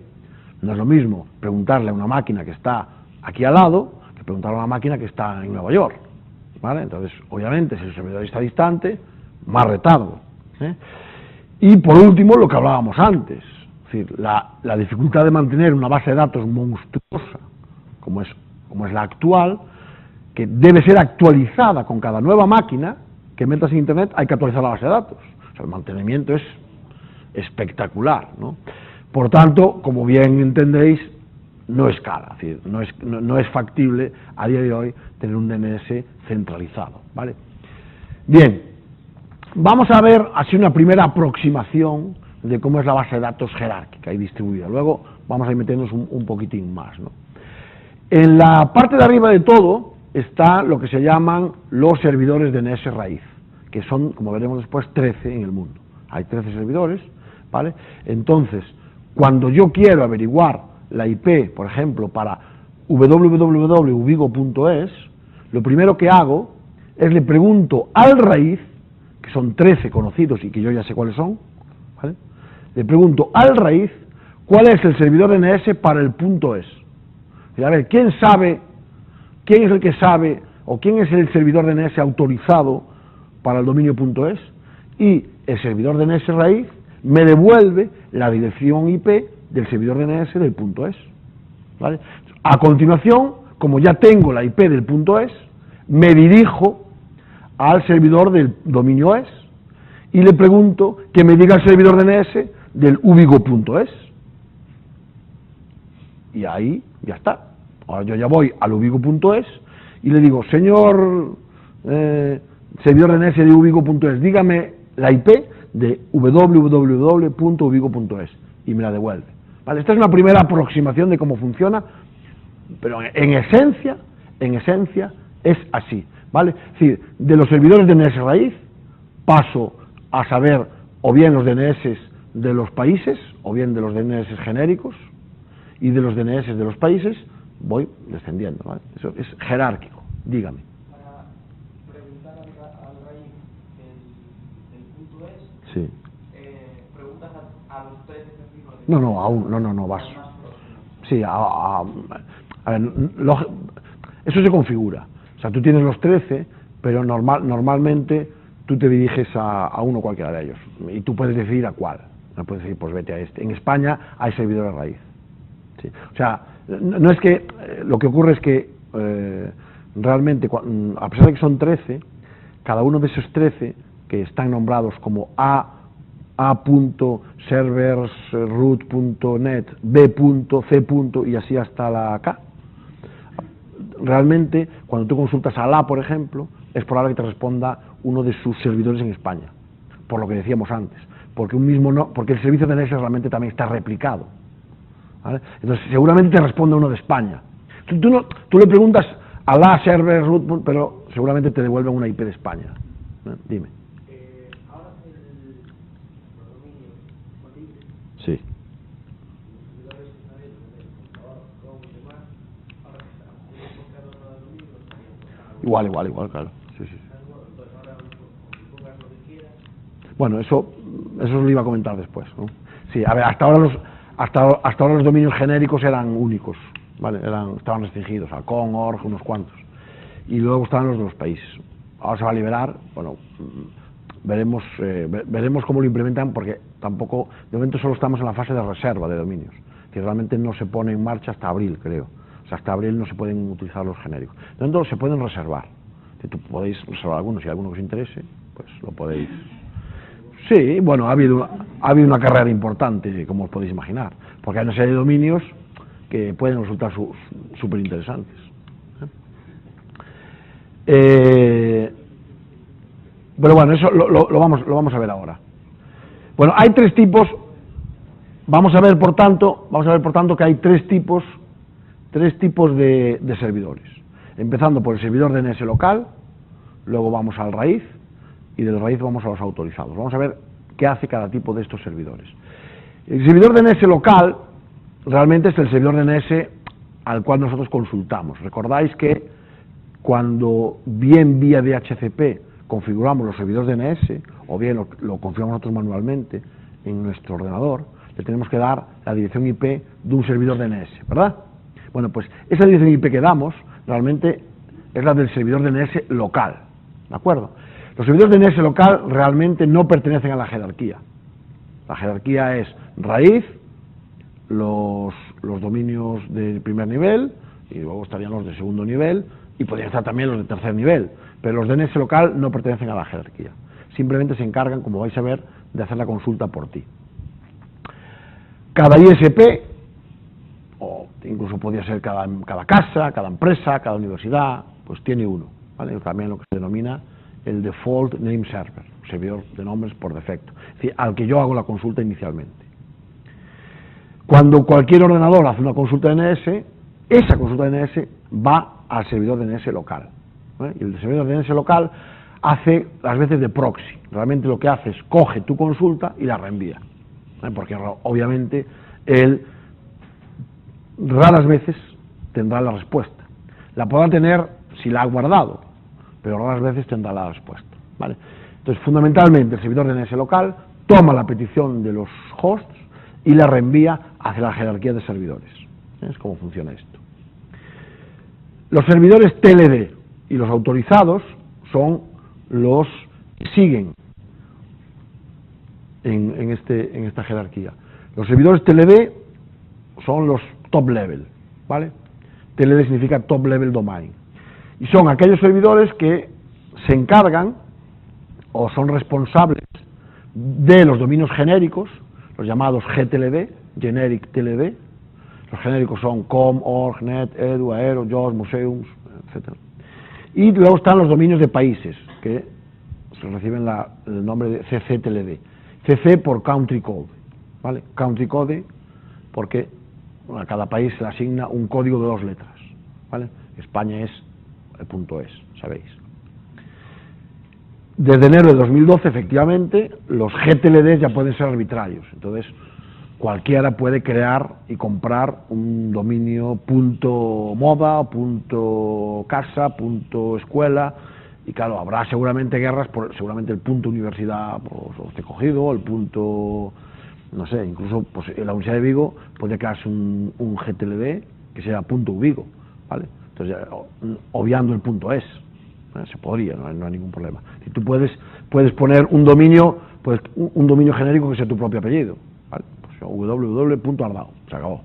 Speaker 1: No es lo mismo preguntarle a una máquina que está aquí al lado que preguntarle a una máquina que está en Nueva York. ¿Vale? Entonces, obviamente, si el servidor está distante, más retardo. Y por último, lo que hablábamos antes. Es decir, la dificultad de mantener una base de datos monstruosa, como es la actual, que debe ser actualizada con cada nueva máquina que metas en Internet, hay que actualizar la base de datos. O sea, el mantenimiento es espectacular, ¿no? Por tanto, como bien entendéis, no escala, es decir, no es factible a día de hoy tener un DNS centralizado, ¿vale? Bien, vamos a ver así una primera aproximación de cómo es la base de datos jerárquica y distribuida. Luego vamos a ir metiéndonos un poquitín más, ¿no? En la parte de arriba de todo está lo que se llaman los servidores DNS raíz, que son, como veremos después, 13 en el mundo. Hay 13 servidores, ¿vale? Entonces, cuando yo quiero averiguar la IP, por ejemplo, para www.ubigo.es, lo primero que hago es le pregunto al raíz, que son 13 conocidos y que yo ya sé cuáles son, ¿vale? Le pregunto al raíz cuál es el servidor DNS para el .es. Y a ver, ¿quién es el que sabe, o quién es el servidor DNS autorizado para el dominio .es? Y el servidor DNS raíz me devuelve la dirección IP del servidor DNS del .es, ¿vale? A continuación, como ya tengo la IP del .es, me dirijo al servidor del dominio es y le pregunto que me diga el servidor DNS del ubigo.es. Y ahí ya está. Ahora yo ya voy al ubigo.es y le digo, señor servidor DNS de ubigo.es, dígame la IP de www.ubigo.es y me la devuelve. ¿Vale? Esta es una primera aproximación de cómo funciona, pero en esencia es así, ¿vale? Es decir, de los servidores DNS raíz paso a saber o bien los DNS de los países o bien de los DNS genéricos, y de los DNS de los países voy descendiendo, ¿vale? Eso es jerárquico, dígame.
Speaker 2: Para preguntar al raíz del .es,
Speaker 1: Sí.
Speaker 2: preguntas a los 13 servidores.
Speaker 1: No, vas. Sí, a ver, eso se configura. O sea, tú tienes los 13, pero normalmente tú te diriges a uno cualquiera de ellos. Y tú puedes decidir a cuál. No puedes decir, pues vete a este. En España hay servidores raíz. Sí. O sea, no es que, lo que ocurre es que realmente, a pesar de que son 13, cada uno de esos 13 que están nombrados como a.serversroot.net, b.c. y así hasta la K, realmente cuando tú consultas a la, por ejemplo, es probable que te responda uno de sus servidores en España, por lo que decíamos antes, porque porque el servicio de DNS realmente también está replicado, ¿vale? Entonces seguramente te responde uno de España. Tú le preguntas a la server root, pero seguramente te devuelven una IP de España. Dime.
Speaker 2: Ahora el dominio disponible.
Speaker 1: Sí.
Speaker 2: Los servidores
Speaker 1: Igual, claro. Sí. Bueno, eso lo iba a comentar después, ¿no? Sí, a ver, hasta ahora los dominios genéricos eran únicos, ¿vale? Estaban restringidos, a .com, .org, unos cuantos. Y luego estaban los de los países. Ahora se va a liberar, bueno, veremos cómo lo implementan, porque tampoco, de momento solo estamos en la fase de reserva de dominios, que realmente no se pone en marcha hasta abril, creo. O sea, hasta abril no se pueden utilizar los genéricos. De momento se pueden reservar. Si tú podéis reservar algunos, si alguno os interese, pues lo podéis. Sí, bueno, ha habido una carrera importante, como os podéis imaginar, porque hay una serie de dominios que pueden resultar súper interesantes. Pero bueno, eso lo vamos a ver ahora. Bueno, hay tres tipos. Vamos a ver por tanto que hay tres tipos de servidores. Empezando por el servidor DNS local, luego vamos al raíz, y del raíz vamos a los autorizados. Vamos a ver qué hace cada tipo de estos servidores. El servidor DNS local realmente es el servidor DNS al cual nosotros consultamos. Recordáis que cuando bien vía DHCP configuramos los servidores DNS, o bien lo configuramos nosotros manualmente en nuestro ordenador, le tenemos que dar la dirección IP de un servidor DNS, ¿verdad? Bueno, pues esa dirección IP que damos realmente es la del servidor DNS local, ¿de acuerdo? Los servidores DNS local realmente no pertenecen a la jerarquía. La jerarquía es raíz, los dominios de primer nivel, y luego estarían los de segundo nivel, y podrían estar también los de tercer nivel, pero los DNS local no pertenecen a la jerarquía. Simplemente se encargan, como vais a ver, de hacer la consulta por ti. Cada ISP, o incluso podría ser cada casa, cada empresa, cada universidad, pues tiene uno, ¿vale? También lo que se denomina el Default Name Server, servidor de nombres por defecto, es decir, al que yo hago la consulta inicialmente. Cuando cualquier ordenador hace una consulta DNS, esa consulta DNS va al servidor DNS local, ¿vale? Y el servidor DNS local hace las veces de proxy. Realmente lo que hace es coge tu consulta y la reenvía, ¿vale? Porque obviamente él raras veces tendrá la respuesta. La podrá tener si la ha guardado, pero raras veces tendrá la respuesta, ¿vale? Entonces, fundamentalmente, el servidor DNS local toma la petición de los hosts y la reenvía hacia la jerarquía de servidores. Es como funciona esto. Los servidores TLD y los autorizados son los que siguen en esta jerarquía. Los servidores TLD son los top level, ¿vale? TLD significa top level domain. Y son aquellos servidores que se encargan o son responsables de los dominios genéricos, los llamados GTLD, Generic TLD. Los genéricos son com, org, net, edu, aero, JOS, museums, etc. Y luego están los dominios de países, que se reciben el nombre de CCTLD. CC por Country Code, ¿vale? Country Code porque a cada país se le asigna un código de 2 letras, ¿vale? España es el .es, sabéis. Desde enero de 2012, efectivamente, los GTLD ya pueden ser arbitrarios. Entonces, cualquiera puede crear y comprar un dominio .moda, .casa, .escuela, y claro, habrá seguramente guerras por seguramente el .universidad pues, esté cogido, el no sé, incluso pues, en la Universidad de Vigo puede crearse un GTLD que sea .uvigo, ¿vale? Entonces, obviando el .es, se podría, no hay ningún problema. Si tú puedes poner un dominio, pues un dominio genérico que sea tu propio apellido, ¿vale? Pues www.ardao, se acabó.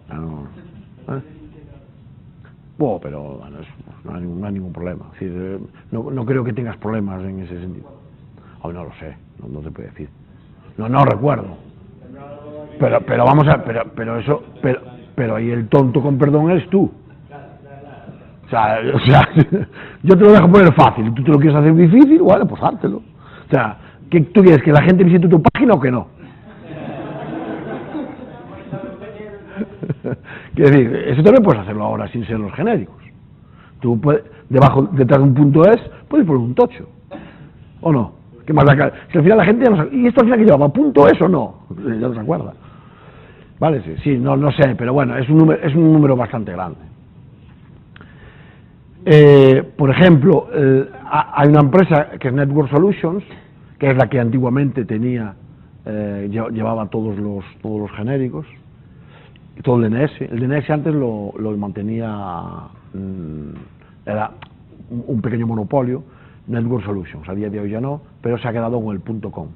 Speaker 1: Bueno, pero bueno, no hay ningún problema. Es decir, no creo que tengas problemas en ese sentido. Hoy no lo sé, no te puedo decir. No recuerdo. Pero vamos a, pero ahí el tonto con perdón eres tú. O sea, yo te lo dejo poner fácil, tú te lo quieres hacer difícil, bueno, pues háztelo. O sea, ¿qué tú quieres? ¿Que la gente visite tu página o que no? Quiero decir, eso también puedes hacerlo ahora sin ser los genéricos. Tú puedes, detrás de un .es, puedes poner un tocho, ¿o no? ¿Qué más da? Si al final la gente ya no sabe, ¿y esto al final que llevaba? ¿.es o no? Ya no se acuerda. Vale, sí, no sé, pero bueno, es un número bastante grande. Por ejemplo, hay una empresa que es Network Solutions, que es la que antiguamente tenía, llevaba todos los genéricos, todo el DNS. El DNS antes lo mantenía, era un pequeño monopolio, Network Solutions. A día de hoy ya no, pero se ha quedado con el .com.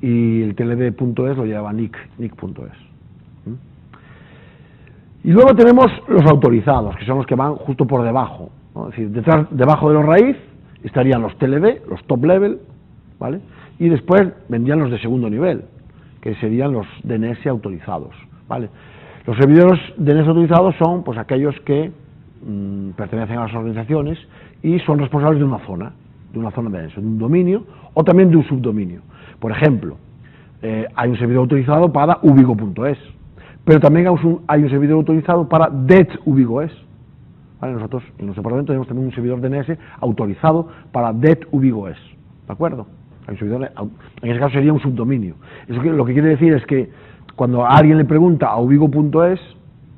Speaker 1: Y el TLD.es lo llevaba nick.es. Y luego tenemos los autorizados, que son los que van justo por debajo, ¿no? Es decir, debajo de los raíz estarían los TLD, los top level, ¿vale? Y después vendrían los de segundo nivel, que serían los DNS autorizados, ¿vale? Los servidores DNS autorizados son pues aquellos que pertenecen a las organizaciones y son responsables de una zona DNS, de un dominio o también de un subdominio. Por ejemplo, hay un servidor autorizado para ubigo.es, pero también hay un servidor autorizado para det.ubigo.es. ¿Vale? Nosotros en nuestro departamento tenemos también un servidor DNS autorizado para det.ubigo.es, ¿de acuerdo? Hay un servidor, en ese caso sería un subdominio. Eso lo que quiere decir es que cuando a alguien le pregunta a ubigo.es,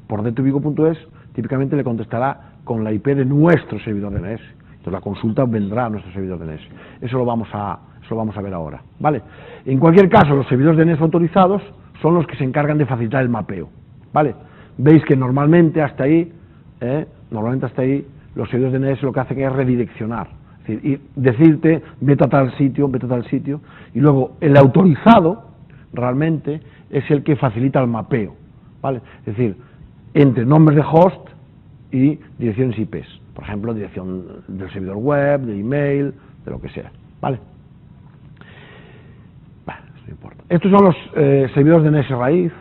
Speaker 1: por det.ubigo.es, típicamente le contestará con la IP de nuestro servidor DNS. Entonces la consulta vendrá a nuestro servidor DNS. Eso lo vamos a ver ahora, ¿vale? En cualquier caso, los servidores DNS autorizados son los que se encargan de facilitar el mapeo, ¿vale? Veis que normalmente hasta ahí los servidores DNS lo que hacen es redireccionar, es decir, y decirte vete a tal sitio, y luego el autorizado realmente es el que facilita el mapeo, ¿vale? Es decir, entre nombres de host y direcciones IPs, por ejemplo, dirección del servidor web, de email, de lo que sea, ¿vale? Eso no importa. Estos son los servidores DNS raíz,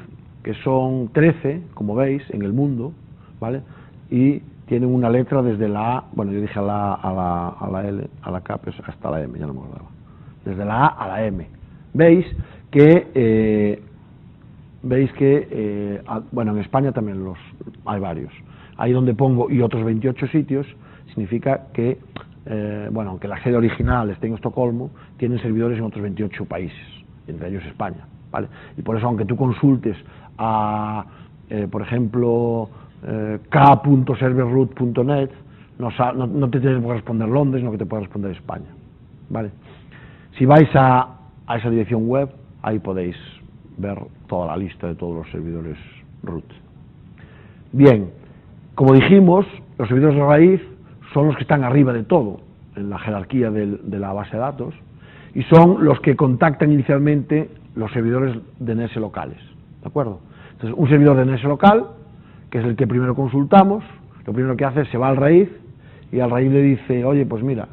Speaker 1: que son 13, como veis, en el mundo, ¿vale? Y tienen una letra desde la A, bueno, yo dije a la L, a la K, pues hasta la M, ya no me acordaba. Desde la A a la M. Veis que bueno, en España también hay varios. Ahí donde pongo y otros 28 sitios, significa que, bueno, aunque la sede original esté en Estocolmo, tienen servidores en otros 28 países, entre ellos España, ¿vale? Y por eso, aunque tú consultes a, por ejemplo, k.serverroot.net, no te tiene que responder Londres, sino que te puede responder España, ¿vale? Si vais a esa dirección web, ahí podéis ver toda la lista de todos los servidores root. Bien, como dijimos, los servidores de raíz son los que están arriba de todo, en la jerarquía de la base de datos, y son los que contactan inicialmente los servidores DNS locales, ¿de acuerdo? Entonces, un servidor DNS local, que es el que primero consultamos, lo primero que hace es se va al raíz, y al raíz le dice, oye, pues mira,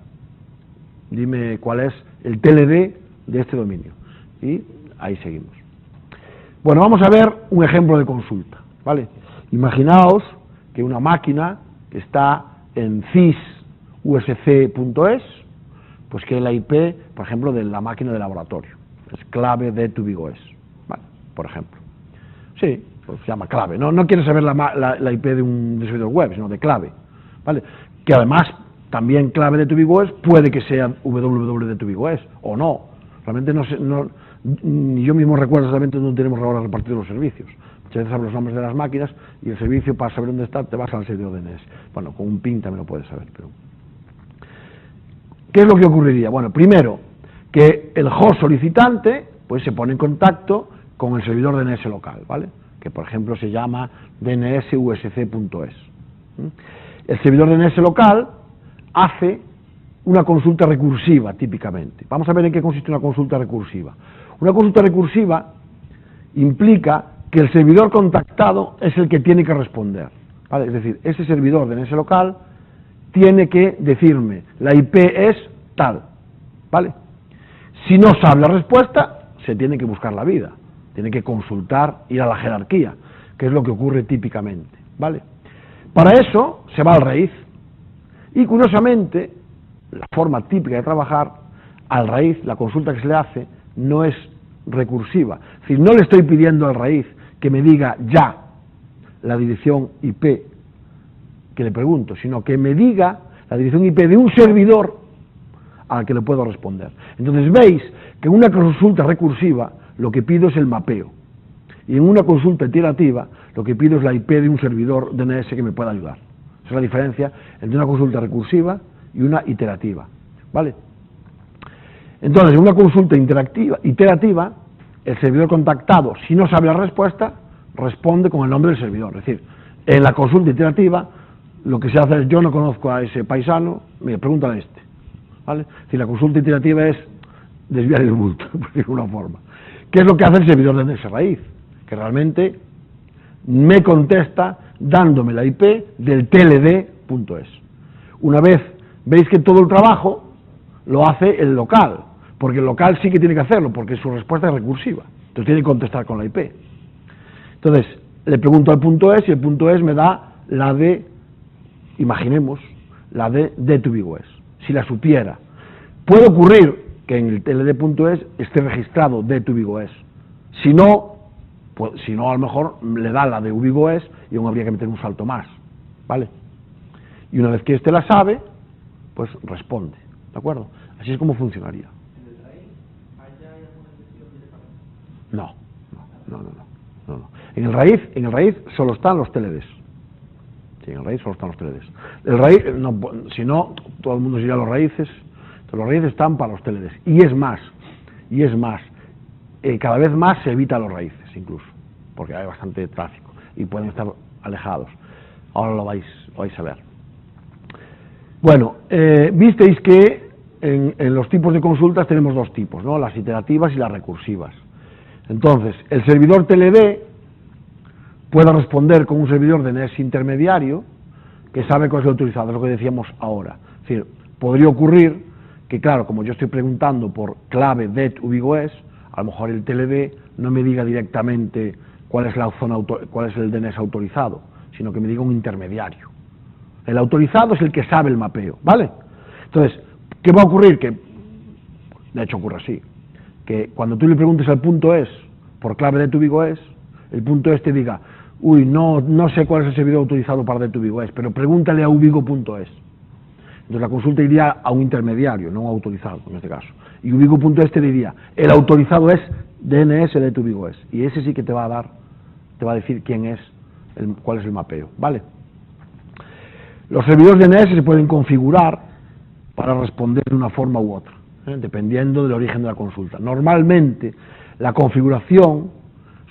Speaker 1: dime cuál es el TLD de este dominio, y ahí seguimos. Bueno, vamos a ver un ejemplo de consulta, ¿vale? Imaginaos que una máquina que está en cis.usc.es, pues que es la IP, por ejemplo, de la máquina de laboratorio, es clave de ubigo.es, ¿vale? Por ejemplo. Sí, pues se llama clave, no quiere saber la IP de un servidor web, sino de clave, ¿vale? Que además, también clave de ubigo.es puede que sea www de ubigo.es, o no, realmente ni yo mismo recuerdo exactamente dónde tenemos ahora repartidos los servicios. Muchas veces sabes los nombres de las máquinas y el servicio, para saber dónde está, te vas al servidor DNS. Bueno, con un ping también lo puedes saber, pero... ¿Qué es lo que ocurriría? Bueno, primero, que el host solicitante pues se pone en contacto con el servidor DNS local, ¿vale? Que por ejemplo se llama dnsusc.es. El servidor DNS local hace una consulta recursiva, típicamente. Vamos a ver en qué consiste una consulta recursiva. Una consulta recursiva implica que el servidor contactado es el que tiene que responder, ¿vale? Es decir, ese servidor DNS local tiene que decirme, la IP es tal, ¿vale? Si no sabe la respuesta, se tiene que buscar la vida, tiene que consultar, ir a la jerarquía, que es lo que ocurre típicamente, ¿vale? Para eso se va al raíz, y curiosamente, la forma típica de trabajar, al raíz, la consulta que se le hace, no es recursiva. Es decir, no le estoy pidiendo al raíz que me diga ya la dirección IP que le pregunto, sino que me diga la dirección IP de un servidor al que le puedo responder. Entonces veis que en una consulta recursiva lo que pido es el mapeo, y en una consulta iterativa lo que pido es la IP de un servidor DNS que me pueda ayudar. es la diferencia entre una consulta recursiva y una iterativa, ¿vale? Entonces, en una consulta iterativa, el servidor contactado, si no sabe la respuesta, responde con el nombre del servidor. Es decir, en la consulta iterativa, lo que se hace es, yo no conozco a ese paisano, mire, pregúntale a este, ¿vale? Es decir, la consulta iterativa es desviar el bulto, por decirlo de alguna forma. ¿Qué es lo que hace el servidor de DNS raíz? Que realmente me contesta dándome la IP del TLD.es. Una vez veis que todo el trabajo lo hace el local, porque el local sí que tiene que hacerlo, porque su respuesta es recursiva, entonces tiene que contestar con la IP. Entonces, le pregunto al punto .es y el punto .es me da la de, imaginemos, la de D2BigOS, si la supiera. Puede ocurrir que en el TLD.es esté registrado D2BigOS, si no, a lo mejor le da la de UBigOS y aún habría que meter un salto más, ¿vale? Y una vez que éste la sabe, pues responde, ¿de acuerdo? Así es como funcionaría.
Speaker 2: ¿En el raíz hay alguna excepción directamente?
Speaker 1: No. En el raíz solo están los TLDs. Sí, en el raíz solo están los TLDs. El raíz, no, si no, todo el mundo se iría a los raíces. Entonces, los raíces están para los TLDs. Y es más, cada vez más se evita los raíces, incluso, porque hay bastante tráfico y pueden estar alejados. Ahora lo vais a ver. Bueno, visteis que en los tipos de consultas tenemos dos tipos, ¿no? Las iterativas y las recursivas. Entonces, el servidor TLD puede responder con un servidor DNS intermediario que sabe cuál es el autorizado, es lo que decíamos ahora. Es decir, podría ocurrir que, claro, como yo estoy preguntando por clave det UBigOS, a lo mejor el TLD no me diga directamente cuál es el DNS autorizado, sino que me diga un intermediario. El autorizado es el que sabe el mapeo, ¿vale? Entonces, ¿qué va a ocurrir? Que, de hecho ocurre así, que cuando tú le preguntes al punto .es por clave de UBigOS, el punto .es te diga, uy, no sé cuál es el servidor autorizado para de UBigOS, pero pregúntale a ubigo.es. Entonces la consulta iría a un intermediario, no a un autorizado en este caso. Y ubigo.es te diría, el autorizado es DNS de UBigOS. Y ese sí que te va a decir quién es, cuál es el mapeo, ¿vale? Los servidores DNS se pueden configurar para responder de una forma u otra, dependiendo del origen de la consulta. Normalmente la configuración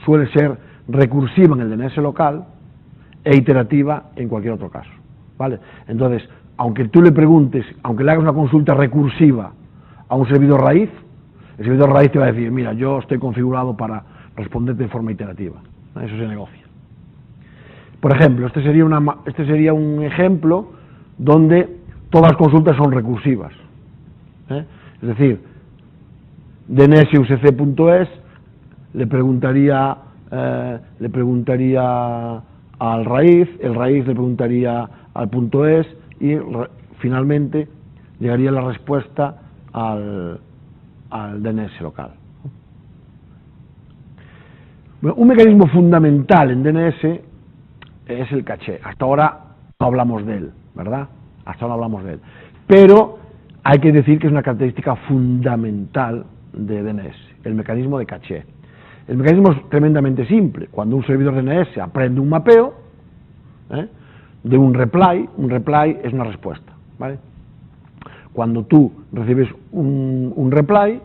Speaker 1: suele ser recursiva en el DNS local e iterativa en cualquier otro caso, ¿vale? Entonces, aunque tú le preguntes, aunque le hagas una consulta recursiva a un servidor raíz, el servidor raíz te va a decir, mira, yo estoy configurado para responderte de forma iterativa. Eso se negocia. Por ejemplo, este sería un ejemplo donde todas las consultas son recursivas. Es decir, dnsucc.es le preguntaría al raíz, el raíz le preguntaría al punto .es y finalmente llegaría la respuesta al DNS local. Bueno, un mecanismo fundamental en DNS es el caché. Hasta ahora no hablamos de él, ¿verdad? Hasta ahora no hablamos de él. Pero hay que decir que es una característica fundamental de DNS, el mecanismo de caché. El mecanismo es tremendamente simple. Cuando un servidor DNS aprende un mapeo de un reply es una respuesta, ¿vale? Cuando tú recibes un reply,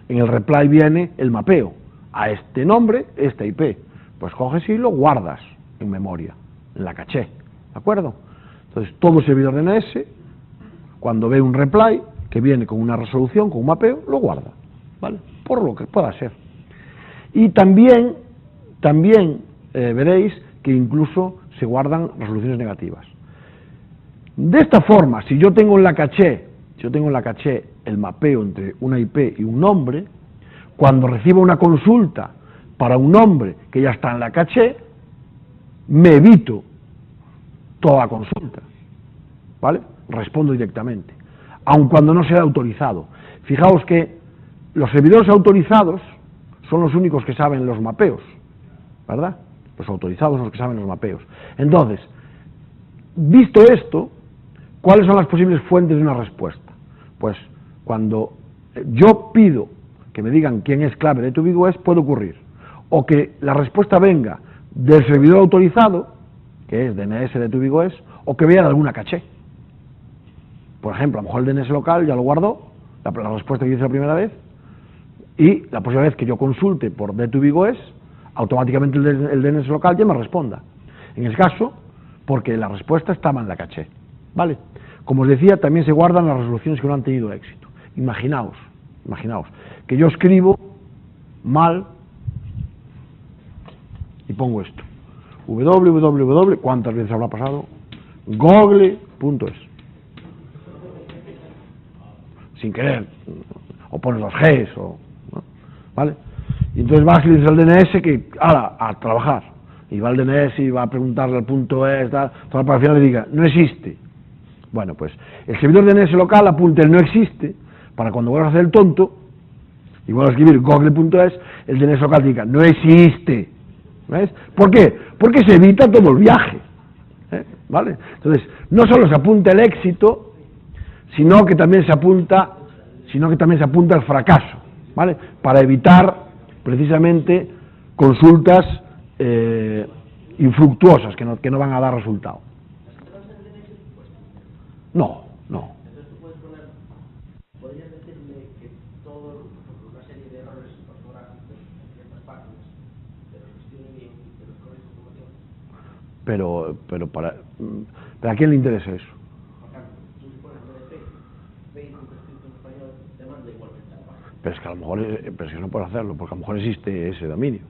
Speaker 1: en el reply viene el mapeo a este nombre, esta IP. Pues coges y lo guardas en memoria, en la caché, ¿de acuerdo? Entonces, todo servidor DNS, cuando ve un reply que viene con una resolución, con un mapeo, lo guarda, ¿vale? Por lo que pueda ser. Y también veréis que incluso se guardan resoluciones negativas. De esta forma, si yo tengo en la caché el mapeo entre una IP y un nombre, cuando recibo una consulta para un nombre que ya está en la caché, me evito toda la consulta, ¿vale? Respondo directamente, aun cuando no sea autorizado. Fijaos que los servidores autorizados son los únicos que saben los mapeos, ¿verdad? Los autorizados son los que saben los mapeos. Entonces, visto esto, ¿cuáles son las posibles fuentes de una respuesta? Pues cuando yo pido que me digan quién es clave de UBigOS, puede ocurrir o que la respuesta venga del servidor autorizado, que es DNS de UBigOS, o que vea de alguna caché. Por ejemplo, a lo mejor el DNS local ya lo guardó, la respuesta que hice la primera vez, y la próxima vez que yo consulte por D2BigOS, automáticamente el DNS local ya me responda. En ese caso, porque la respuesta estaba en la caché. ¿Vale? Como os decía, también se guardan las resoluciones que no han tenido éxito. Imaginaos que yo escribo mal y pongo esto. www, ¿cuántas veces habrá pasado? Google.es. Sin querer. O pones los Gs, ¿no? ¿Vale? Y entonces vas y le dices al DNS que, a trabajar. Y va al DNS y va a preguntarle al punto .es, tal, para que al final le diga, no existe. Bueno, pues el servidor DNS local apunta el no existe, para cuando vuelvas a hacer el tonto, y vuelvas a escribir google.es, el DNS local diga, no existe. ¿Ves? ¿Por qué? Porque se evita todo el viaje. ¿Vale? Entonces, no solo se apunta el éxito, sino que también se apunta el fracaso, ¿vale? Para evitar precisamente consultas infructuosas que no van a dar resultado. No.
Speaker 2: Entonces tú puedes poner, podrías decirle que todo, por ejemplo, una serie de errores ortográficos en ciertas páginas, pero los tiene bien, que los corrige información.
Speaker 1: Pero ¿a quién le interesa eso?
Speaker 2: Por ejemplo, tú si pones Facebook escrito en español, te manda igualmente a la página.
Speaker 1: Pero es que a lo mejor, pero es que no puedes hacerlo, porque a lo mejor existe ese dominio.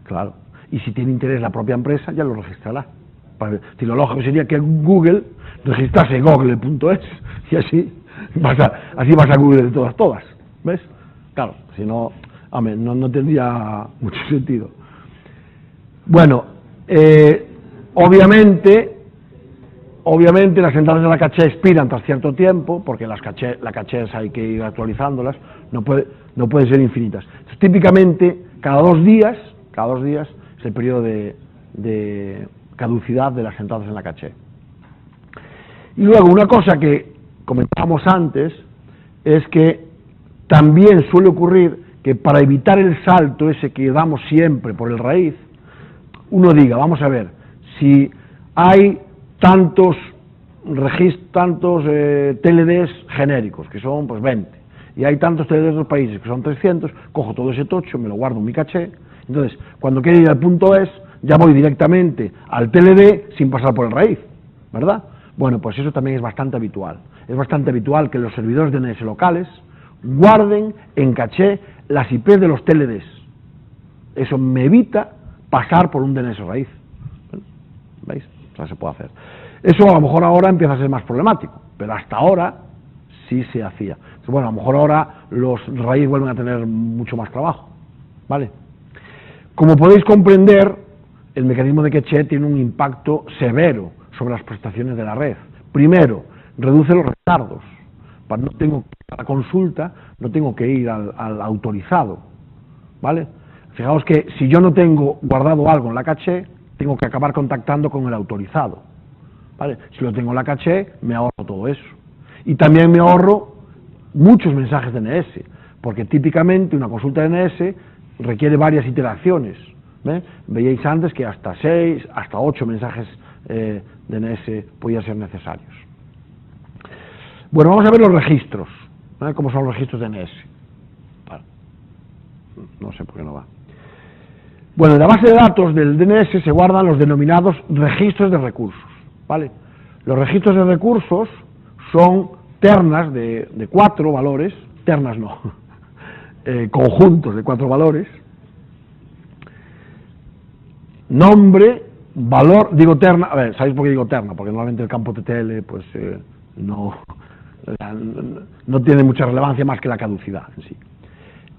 Speaker 1: Claro. Y si tiene interés la propia empresa, ya lo registrará. Si lo lógico sería que Google registrase google.es y así vas a Google de todas. ¿Ves? Claro, si no, no tendría mucho sentido. Bueno, obviamente las entradas de la caché expiran tras cierto tiempo, porque las cachés hay que ir actualizándolas, no pueden ser infinitas. Entonces, típicamente, cada dos días es el periodo de caducidad de las entradas en la caché. Y luego, una cosa que comentábamos antes es que también suele ocurrir que para evitar el salto ese que damos siempre por el raíz, uno diga, vamos a ver, si hay tantos TLDs genéricos, que son pues 20, y hay tantos TLDs de los países, que son 300, cojo todo ese tocho, me lo guardo en mi caché, entonces, cuando quiero ir al punto .es, ya voy directamente al TLD sin pasar por el raíz, ¿verdad? Bueno, pues eso también es bastante habitual. Es bastante habitual que los servidores DNS locales guarden en caché las IP de los TLDs. Eso me evita pasar por un DNS raíz. ¿Veis? O sea, se puede hacer. Eso a lo mejor ahora empieza a ser más problemático, pero hasta ahora sí se hacía. Entonces, bueno, a lo mejor ahora los raíz vuelven a tener mucho más trabajo, ¿vale? Como podéis comprender, el mecanismo de caché tiene un impacto severo sobre las prestaciones de la red. Primero, reduce los retardos. Para la consulta no tengo que ir al autorizado, ¿vale? Fijaos que si yo no tengo guardado algo en la caché, tengo que acabar contactando con el autorizado, ¿vale? Si lo tengo en la caché, me ahorro todo eso. Y también me ahorro muchos mensajes DNS, porque típicamente una consulta DNS requiere varias iteraciones. Veíais antes que hasta 6, hasta 8 mensajes DNS podían ser necesarios. Bueno, vamos a ver los registros, cómo son los registros DNS. Vale. No sé por qué no va. Bueno, en la base de datos del DNS se guardan los denominados registros de recursos, ¿vale? Los registros de recursos son ternas de 4 valores, ternas no, conjuntos de 4 valores, nombre, valor, digo terna, a ver, ¿sabéis por qué digo terna? Porque normalmente el campo TTL pues no tiene mucha relevancia más que la caducidad en sí.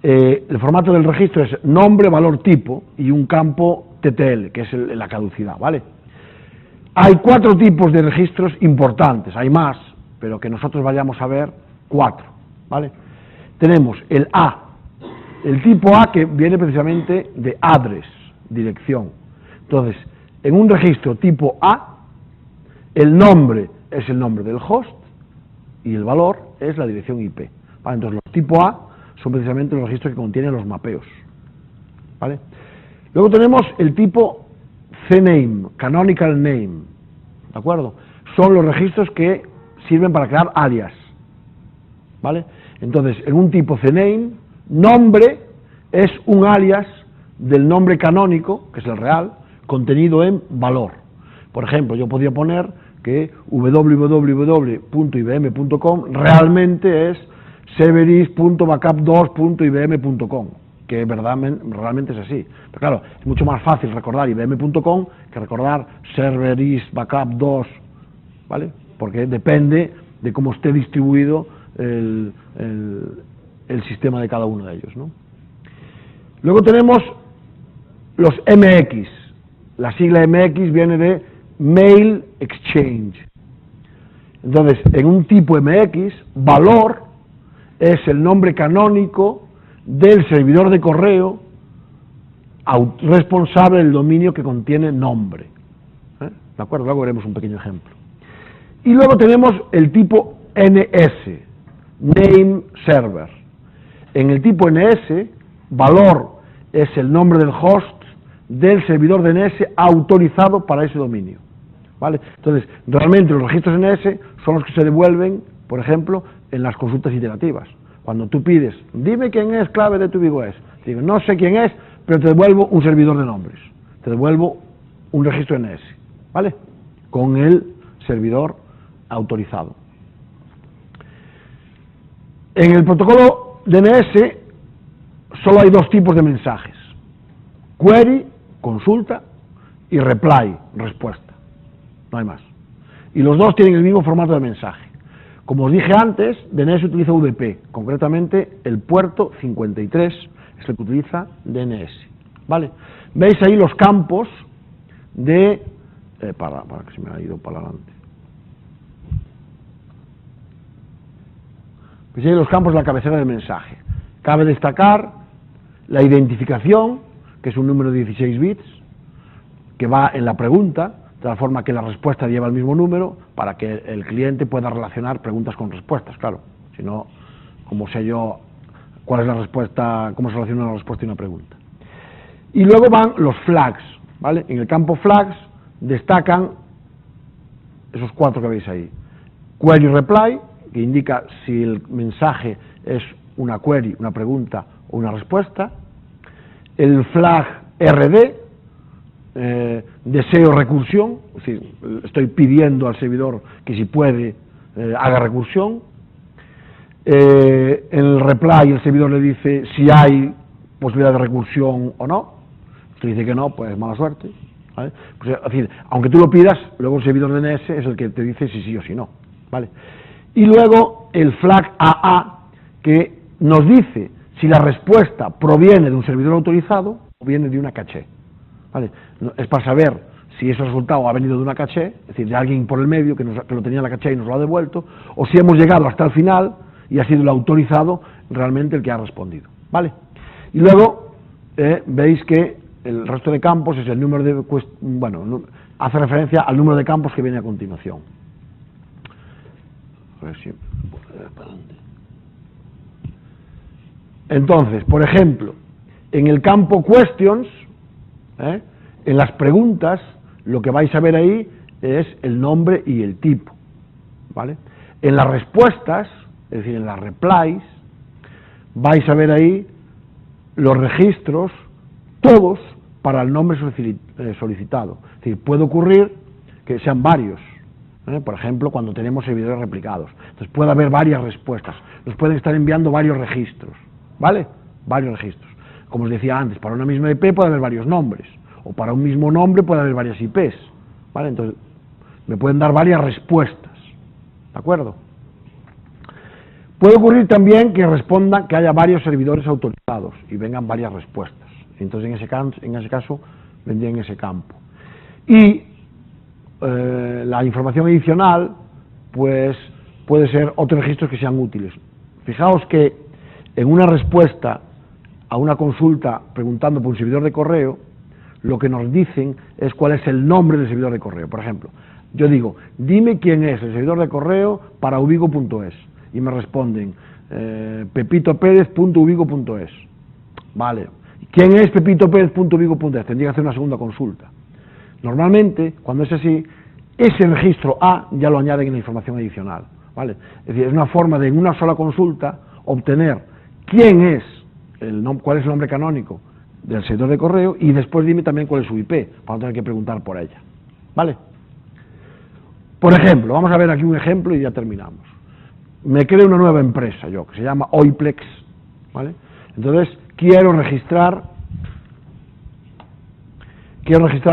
Speaker 1: El formato del registro es nombre, valor, tipo y un campo TTL, que es la caducidad, ¿vale? Hay 4 tipos de registros importantes, hay más, pero que nosotros vayamos a ver 4, ¿vale? Tenemos el A, el tipo A que viene precisamente de address, dirección. Entonces, en un registro tipo A, el nombre es el nombre del host y el valor es la dirección IP, ¿vale? Entonces, los tipo A son precisamente los registros que contienen los mapeos, ¿vale? Luego tenemos el tipo CNAME, Canonical Name, ¿de acuerdo? Son los registros que sirven para crear alias, ¿vale? Entonces, en un tipo CNAME, nombre es un alias del nombre canónico, que es el real, contenido en valor. Por ejemplo, yo podría poner que www.ibm.com realmente es severis.backup2.ibm.com, que realmente es así. Pero claro, es mucho más fácil recordar ibm.com que recordar severisbackup2, ¿vale? Porque depende de cómo esté distribuido el sistema de cada uno de ellos, ¿no? Luego tenemos los MX. La sigla MX viene de Mail Exchange. Entonces, en un tipo MX, valor es el nombre canónico del servidor de correo responsable del dominio que contiene nombre. ¿De acuerdo? Luego veremos un pequeño ejemplo. Y luego tenemos el tipo NS, Name Server. En el tipo NS, valor es el nombre del host del servidor de NS autorizado para ese dominio, ¿vale? Entonces, realmente los registros NS son los que se devuelven, por ejemplo, en las consultas iterativas. Cuando tú pides, dime quién es clave de tu BigOS, digo, no sé quién es, pero te devuelvo un servidor de nombres, te devuelvo un registro NS, ¿vale? Con el servidor autorizado. En el protocolo DNS solo hay dos tipos de mensajes: query, consulta, y reply, respuesta. No hay más. Y los dos tienen el mismo formato de mensaje. Como os dije antes, DNS utiliza VP, concretamente el puerto 53 es el que utiliza DNS, ¿vale? Veis ahí los campos de... para que se me ha ido para adelante. Veis ahí los campos de la cabecera del mensaje. Cabe destacar la identificación, que es un número de 16 bits, que va en la pregunta, de tal forma que la respuesta lleva el mismo número, para que el cliente pueda relacionar preguntas con respuestas, claro. Si no, ¿cómo sé yo cuál es la respuesta, cómo se relaciona una respuesta y una pregunta? Y luego van los flags, ¿vale? En el campo flags destacan esos cuatro que veis ahí. Query reply, que indica si el mensaje es una query, una pregunta o una respuesta. El flag RD, deseo recursión, es decir, estoy pidiendo al servidor que si puede haga recursión. En el reply el servidor le dice si hay posibilidad de recursión o no. Si dice que no, pues mala suerte, ¿vale? Pues, es decir, aunque tú lo pidas, luego el servidor DNS es el que te dice si sí o si no, ¿vale? Y luego el flag AA, que nos dice si la respuesta proviene de un servidor autorizado o viene de una caché, ¿vale? Es para saber si ese resultado ha venido de una caché, es decir, de alguien por el medio que lo tenía en la caché y nos lo ha devuelto, o si hemos llegado hasta el final y ha sido el autorizado realmente el que ha respondido, ¿vale? Y luego veis que el resto de campos es el número de... bueno, hace referencia al número de campos que viene a continuación. A ver si... Entonces, por ejemplo, en el campo questions, en las preguntas, lo que vais a ver ahí es el nombre y el tipo, ¿vale? En las respuestas, es decir, en las replies, vais a ver ahí los registros, todos para el nombre solicitado. Es decir, puede ocurrir que sean varios, por ejemplo, cuando tenemos servidores replicados. Entonces puede haber varias respuestas, nos pueden estar enviando varios registros, ¿vale? Varios registros. Como os decía antes, para una misma IP puede haber varios nombres, o para un mismo nombre puede haber varias IPs, ¿vale? Entonces me pueden dar varias respuestas, ¿de acuerdo? Puede ocurrir también que respondan, que haya varios servidores autorizados y vengan varias respuestas. Entonces en ese caso vendría en ese campo. Y la información adicional, pues puede ser otros registros que sean útiles. Fijaos que en una respuesta a una consulta preguntando por un servidor de correo, lo que nos dicen es cuál es el nombre del servidor de correo. Por ejemplo, yo digo, dime quién es el servidor de correo para ubigo.es, y me responden pepitopérez.ubigo.es. Vale, ¿quién es pepitopérez.ubigo.es? Tendría que hacer una segunda consulta. Normalmente, cuando es así, ese registro A ya lo añaden en la información adicional, ¿vale? Es decir, es una forma de en una sola consulta obtener quién es, cuál es el nombre canónico del servidor de correo y después dime también cuál es su IP, para no tener que preguntar por ella, ¿vale? Por ejemplo, vamos a ver aquí un ejemplo y ya terminamos. Me creo una nueva empresa yo, que se llama Oiplex, ¿vale? Entonces, quiero registrar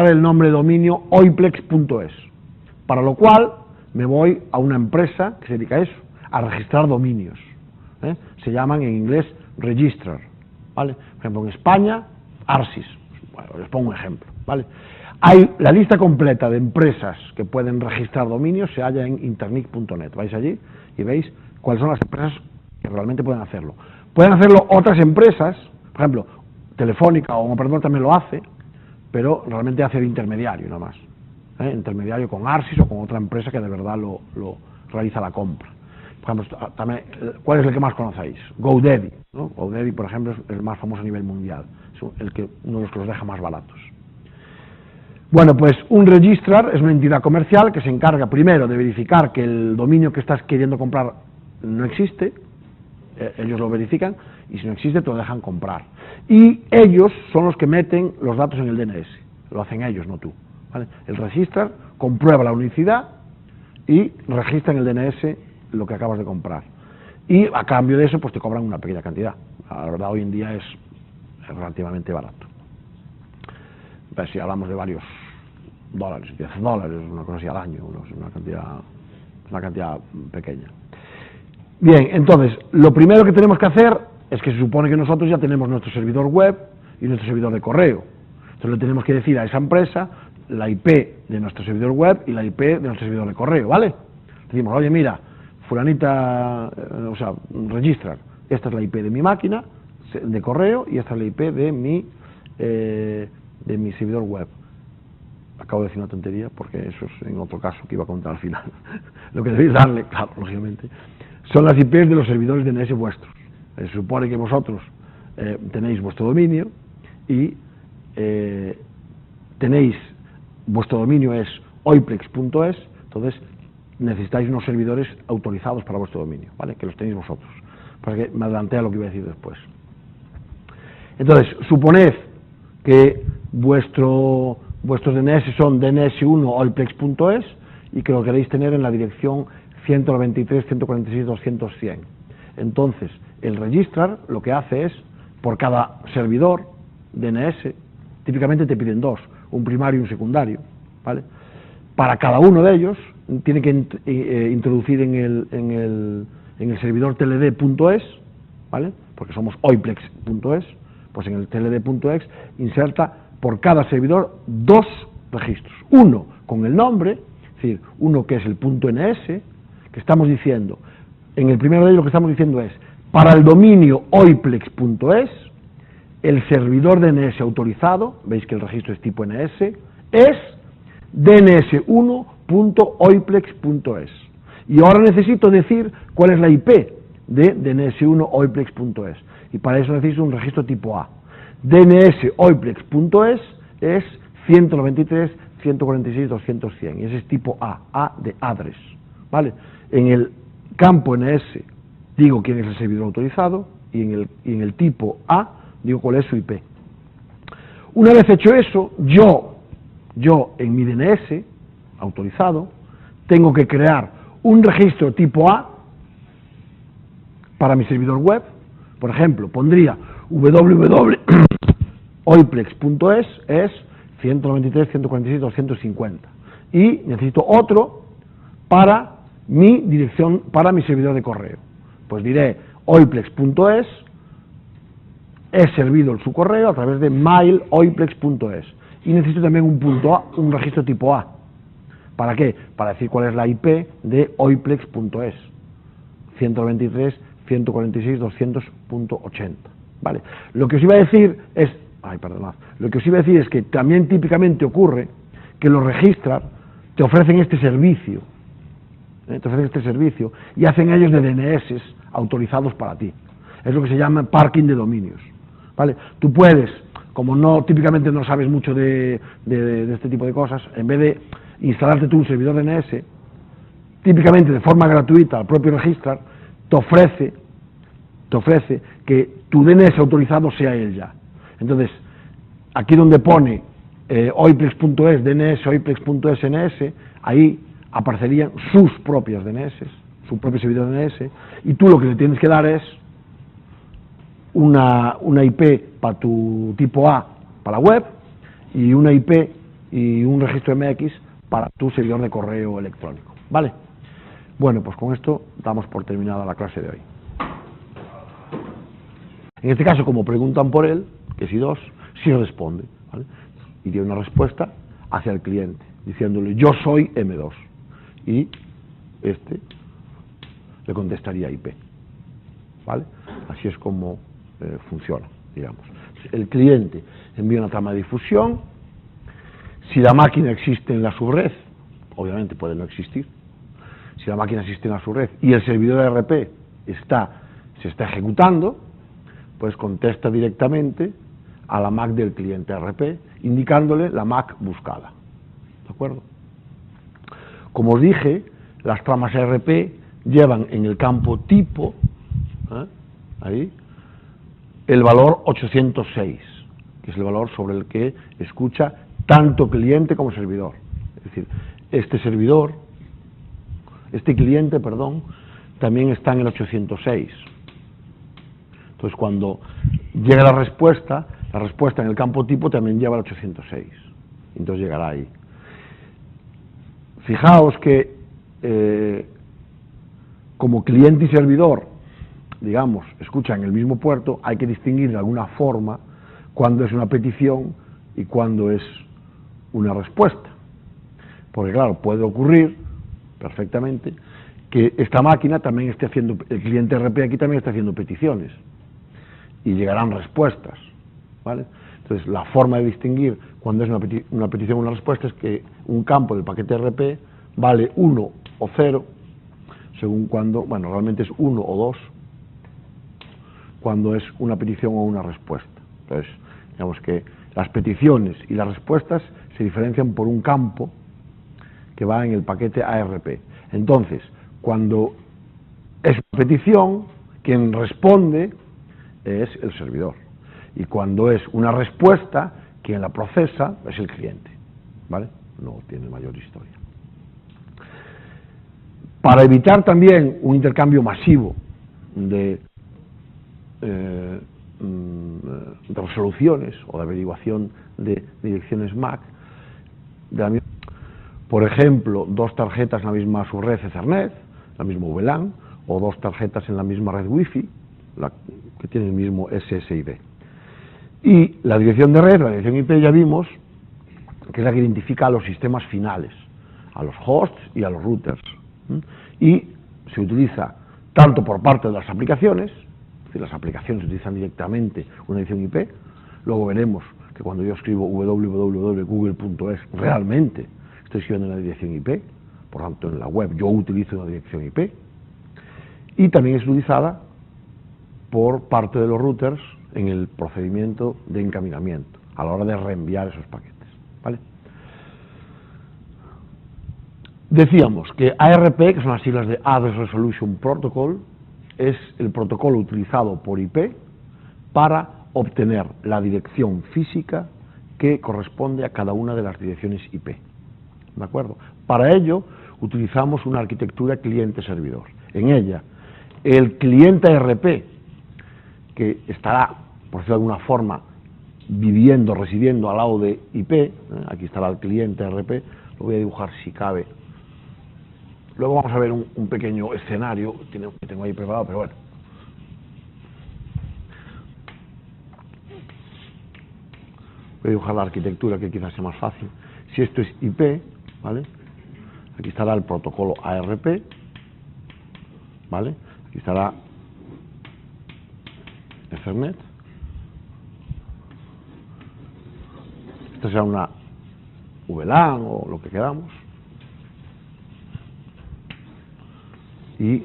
Speaker 1: el nombre de dominio oiplex.es, para lo cual me voy a una empresa que se dedica a eso, a registrar dominios, ¿eh? Se llaman en inglés registrar, ¿vale? Por ejemplo, en España, Arsis, bueno, les pongo un ejemplo, ¿vale? Hay la lista completa de empresas que pueden registrar dominios, se halla en internic.net. Vais allí y veis cuáles son las empresas que realmente pueden hacerlo. Pueden hacerlo otras empresas, por ejemplo, Telefónica o un operador también lo hace, pero realmente hace de intermediario nada más, intermediario con Arsis o con otra empresa que de verdad lo realiza la compra. Por ejemplo, también, ¿cuál es el que más conocéis? GoDaddy, ¿no? GoDaddy, por ejemplo, es el más famoso a nivel mundial, es uno de los que los deja más baratos. Bueno, pues un registrar es una entidad comercial que se encarga primero de verificar que el dominio que estás queriendo comprar no existe, ellos lo verifican, y si no existe te lo dejan comprar. Y ellos son los que meten los datos en el DNS, lo hacen ellos, no tú, ¿vale? El registrar comprueba la unicidad y registra en el DNS lo que acabas de comprar. Y a cambio de eso, pues te cobran una pequeña cantidad. La verdad, hoy en día es relativamente barato. Pues si hablamos de varios dólares, $10, una cosa así al año, una cantidad pequeña. Bien, entonces, lo primero que tenemos que hacer es que se supone que nosotros ya tenemos nuestro servidor web y nuestro servidor de correo. Entonces le tenemos que decir a esa empresa la IP de nuestro servidor web y la IP de nuestro servidor de correo, ¿vale? Decimos, oye, mira, fulanita, registrar, esta es la IP de mi máquina de correo y esta es la IP de mi servidor web. Acabo de decir una tontería porque eso es en otro caso que iba a contar al final. Lo que debéis darle, claro, lógicamente, son las IPs de los servidores DNS vuestros. Se supone que vosotros tenéis vuestro dominio y vuestro dominio es oiplex.es, entonces necesitáis unos servidores autorizados para vuestro dominio, ¿vale? Que los tenéis vosotros. Para que me adelanté a lo que iba a decir después. Entonces, suponed que vuestros DNS son dns1 oiplex.es y que lo queréis tener en la dirección 193.146.200.100. Entonces, el registrar lo que hace es, por cada servidor DNS, típicamente te piden dos, un primario y un secundario, ¿vale? Para cada uno de ellos, tiene que introducir en el servidor tld.es, ¿vale? Porque somos oiplex.es, pues en el tld.es inserta por cada servidor dos registros. Uno con el nombre, es decir, uno que es el .ns, que estamos diciendo, en el primero de ellos lo que estamos diciendo es, para el dominio oiplex.es, el servidor DNS autorizado, veis que el registro es tipo NS, es dns1.oiplex.es. Y ahora necesito decir cuál es la IP de dns1.oiplex.es. Y para eso necesito un registro tipo A. dns.oiplex.es es 193.146.200.100 y ese es tipo A de address, ¿vale? En el campo NS digo quién es el servidor autorizado y en el tipo A digo cuál es su IP. Una vez hecho eso, yo en mi DNS autorizado tengo que crear un registro tipo A para mi servidor web. Por ejemplo, pondría www.oiplex.es es 193.146.250 y necesito otro para mi dirección, para mi servidor de correo. Pues diré oiplex.es es servido su correo a través de mail.oiplex.es y necesito también un registro tipo A. ¿Para qué? Para decir cuál es la IP de oiplex.es 193.146.200.80, ¿vale? Lo que os iba a decir es que también típicamente ocurre que los registrar te ofrecen este servicio, y hacen ellos de DNS autorizados para ti. Es lo que se llama parking de dominios, ¿vale? Tú puedes como no típicamente no sabes mucho de este tipo de cosas, en vez de instalarte tú un servidor DNS, típicamente de forma gratuita, el propio Registrar te ofrece que tu DNS autorizado sea él ya. Entonces, aquí donde pone oiplex.es, DNS, oiplex.sns, ahí aparecerían sus propias DNS, su propio servidor DNS, y tú lo que le tienes que dar es una IP para tu tipo A, para la web, y una IP y un registro MX para tu servidor de correo electrónico. ¿Vale? Bueno, pues con esto damos por terminada la clase de hoy. En este caso, como preguntan por él, que si dos, sí responde, ¿vale? Y tiene una respuesta hacia el cliente, diciéndole yo soy M2, y este le contestaría IP, ¿vale? Así es como funciona, digamos. El cliente envía una trama de difusión. Si la máquina existe en la subred, obviamente puede no existir. Si la máquina existe en la subred y el servidor de RP se está ejecutando, pues contesta directamente a la MAC del cliente RP, indicándole la MAC buscada. ¿De acuerdo? Como os dije, las tramas RP llevan en el campo tipo, ahí, el valor 806, que es el valor sobre el que escucha tanto cliente como servidor. Es decir, este cliente, también está en el 806. Entonces, cuando llega la respuesta en el campo tipo también lleva el 806. Entonces llegará ahí. Fijaos que como cliente y servidor, digamos, escuchan el mismo puerto, hay que distinguir de alguna forma cuándo es una petición y cuándo es una respuesta. Porque claro, puede ocurrir perfectamente que esta máquina también esté haciendo, el cliente RP aquí también está haciendo peticiones y llegarán respuestas, ¿vale? Entonces, la forma de distinguir cuando es una petición o una respuesta es que un campo del paquete RP vale 1 o 0, según cuando, bueno, realmente es 1 o 2, cuando es una petición o una respuesta. Entonces, digamos que las peticiones y las respuestas se diferencian por un campo que va en el paquete ARP. Entonces, cuando es una petición, quien responde es el servidor. Y cuando es una respuesta, quien la procesa es el cliente. ¿Vale? No tiene mayor historia. Para evitar también un intercambio masivo de resoluciones o de averiguación de direcciones MAC, por ejemplo, dos tarjetas en la misma subred Ethernet, la misma VLAN, o dos tarjetas en la misma red Wi-Fi, que tiene el mismo SSID. Y la dirección de red, la dirección IP, ya vimos que es la que identifica a los sistemas finales, a los hosts y a los routers. Y se utiliza tanto por parte de las aplicaciones, es decir, las aplicaciones utilizan directamente una dirección IP. Luego veremos que cuando yo escribo www.google.es realmente estoy escribiendo una dirección IP, por tanto en la web yo utilizo una dirección IP, y también es utilizada por parte de los routers en el procedimiento de encaminamiento, a la hora de reenviar esos paquetes. ¿Vale? Decíamos que ARP, que son las siglas de Address Resolution Protocol, es el protocolo utilizado por IP para obtener la dirección física que corresponde a cada una de las direcciones IP. ¿De acuerdo? Para ello utilizamos una arquitectura cliente-servidor. En ella, el cliente ARP, que estará, por decirlo de alguna forma, residiendo al lado de IP, aquí estará el cliente ARP, lo voy a dibujar si cabe. Luego vamos a ver un pequeño escenario que tengo ahí preparado, pero bueno. Voy a dibujar la arquitectura, que quizás sea más fácil. Si esto es IP, ¿vale? Aquí estará el protocolo ARP, ¿vale? Aquí estará Ethernet. Esta será una VLAN o lo que queramos. Y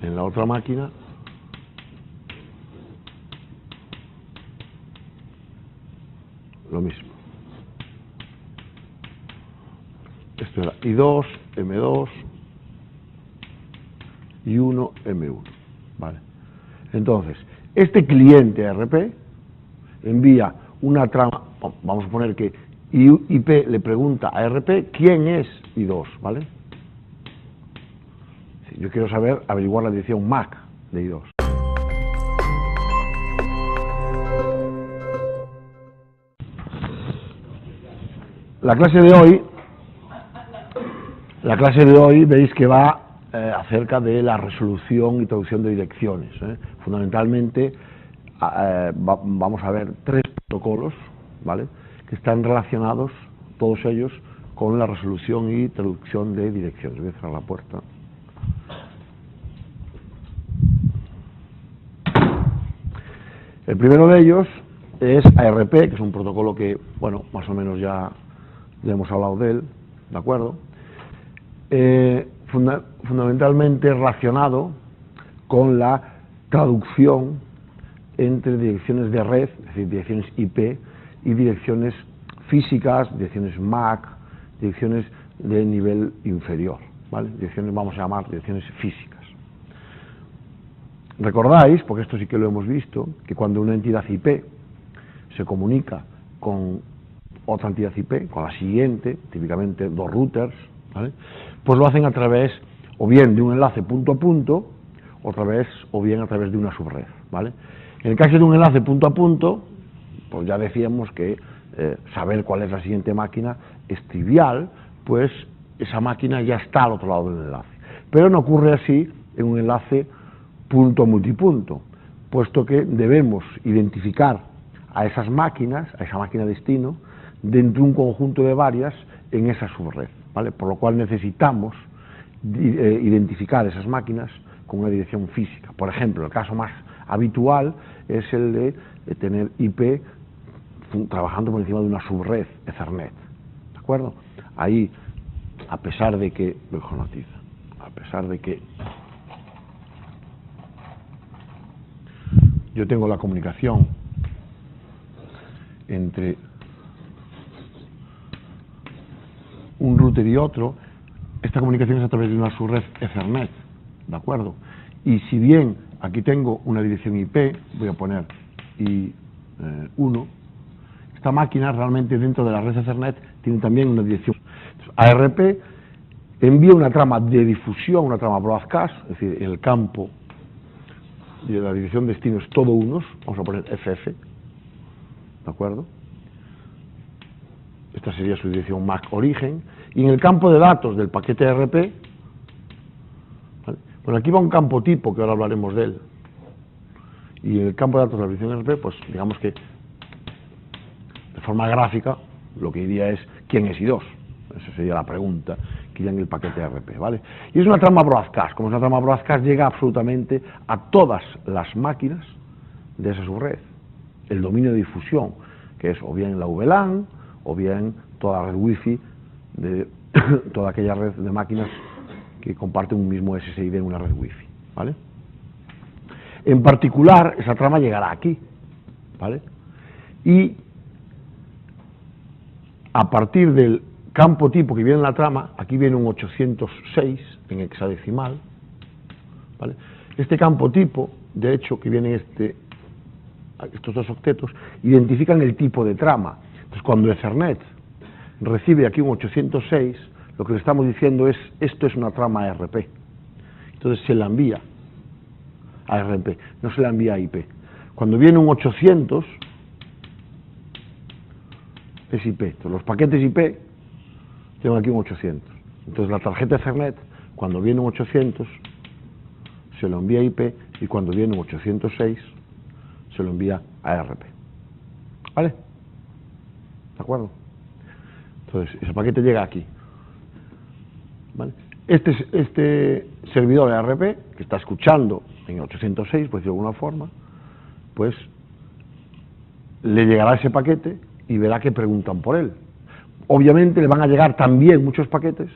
Speaker 1: en la otra máquina I2, M2 y 1, M1. ¿Vale? Entonces, este cliente ARP envía una trama, vamos a poner que IP le pregunta a ARP quién es I2, ¿vale? Yo quiero saber, averiguar la dirección MAC de I2. La clase de hoy veis que va acerca de la resolución y traducción de direcciones. Fundamentalmente vamos a ver 3 protocolos, ¿vale?, que están relacionados, todos ellos, con la resolución y traducción de direcciones. Voy a cerrar la puerta. El primero de ellos es ARP, que es un protocolo que, bueno, más o menos ya hemos hablado de él, ¿de acuerdo? Fundamentalmente relacionado con la traducción entre direcciones de red, es decir, direcciones IP, y direcciones físicas, direcciones MAC, direcciones de nivel inferior, ¿vale? Direcciones, vamos a llamar direcciones físicas. Recordáis, porque esto sí que lo hemos visto, que cuando una entidad IP se comunica con otra entidad IP, con la siguiente, típicamente 2 routers, ¿vale?, pues lo hacen a través o bien de un enlace punto a punto, o bien a través de una subred, ¿vale? En el caso de un enlace punto a punto, pues ya decíamos que saber cuál es la siguiente máquina es trivial, pues esa máquina ya está al otro lado del enlace. Pero no ocurre así en un enlace punto multipunto, puesto que debemos identificar a esas máquinas, a esa máquina destino, dentro de un conjunto de varias en esa subred, ¿vale? Por lo cual necesitamos identificar esas máquinas con una dirección física. Por ejemplo, el caso más habitual es el de tener IP trabajando por encima de una subred Ethernet, ¿de acuerdo? Ahí, a pesar de que yo tengo la comunicación entre un router y otro, esta comunicación es a través de una subred Ethernet, ¿de acuerdo? Y si bien aquí tengo una dirección IP, voy a poner I1, esta máquina realmente dentro de la red Ethernet tiene también una dirección. Entonces, ARP envía una trama de difusión, una trama broadcast, es decir, el campo de la dirección destino es todo unos, vamos a poner FF, ¿de acuerdo? Esta sería su dirección MAC origen, y en el campo de datos del paquete ARP, ¿vale?, bueno, aquí va un campo tipo, que ahora hablaremos de él, y en el campo de datos de la dirección ARP, pues digamos que de forma gráfica lo que diría es ¿quién es I2? Esa sería la pregunta que iría en el paquete ARP, ¿vale? Y es una trama broadcast. Como es una trama broadcast, llega absolutamente a todas las máquinas de esa subred. El dominio de difusión, que es o bien la VLAN, o bien toda la red Wi-Fi de toda aquella red de máquinas que comparten un mismo SSID en una red Wi-Fi, ¿vale? En particular, esa trama llegará aquí, ¿vale? Y a partir del campo tipo que viene en la trama, aquí viene un 806 en hexadecimal, ¿vale? Este campo tipo, de hecho, que viene estos 2 octetos, identifican el tipo de trama. Entonces, cuando Ethernet recibe aquí un 806, lo que le estamos diciendo es, esto es una trama ARP. Entonces se la envía a ARP, no se la envía a IP. Cuando viene un 800, es IP. Entonces, los paquetes IP tienen aquí un 800. Entonces, la tarjeta Ethernet, cuando viene un 800, se lo envía a IP, y cuando viene un 806, se lo envía a ARP. ¿Vale? ¿De acuerdo? Entonces, ese paquete llega aquí. ¿Vale? Este servidor ARP, que está escuchando en 806, por decirlo de alguna forma, pues le llegará ese paquete y verá que preguntan por él. Obviamente le van a llegar también muchos paquetes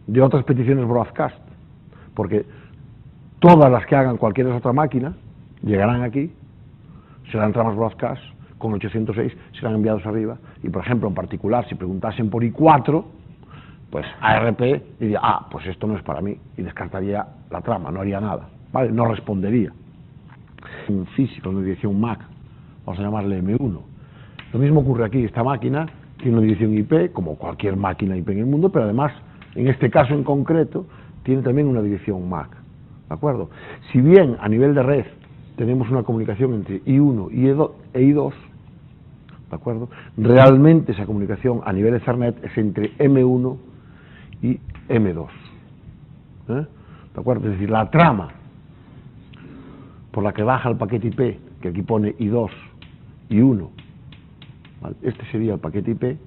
Speaker 1: de otras peticiones broadcast, porque todas las que hagan cualquier otra máquina llegarán aquí, serán tramas broadcast, con 806 serán enviados arriba, y por ejemplo, en particular, si preguntasen por I4, pues ARP diría, pues esto no es para mí, y descartaría la trama, no haría nada, ¿vale? No respondería. En físico, en una dirección MAC, vamos a llamarle M1. Lo mismo ocurre aquí, esta máquina tiene una dirección IP, como cualquier máquina IP en el mundo, pero además, en este caso en concreto, tiene también una dirección MAC, ¿de acuerdo? Si bien a nivel de red tenemos una comunicación entre I1 e I2, ¿de acuerdo? Realmente esa comunicación a nivel Ethernet es entre M1 y M2, ¿de acuerdo? Es decir, la trama por la que baja el paquete IP, que aquí pone I2, I1, ¿vale? Este sería el paquete IP, ¿de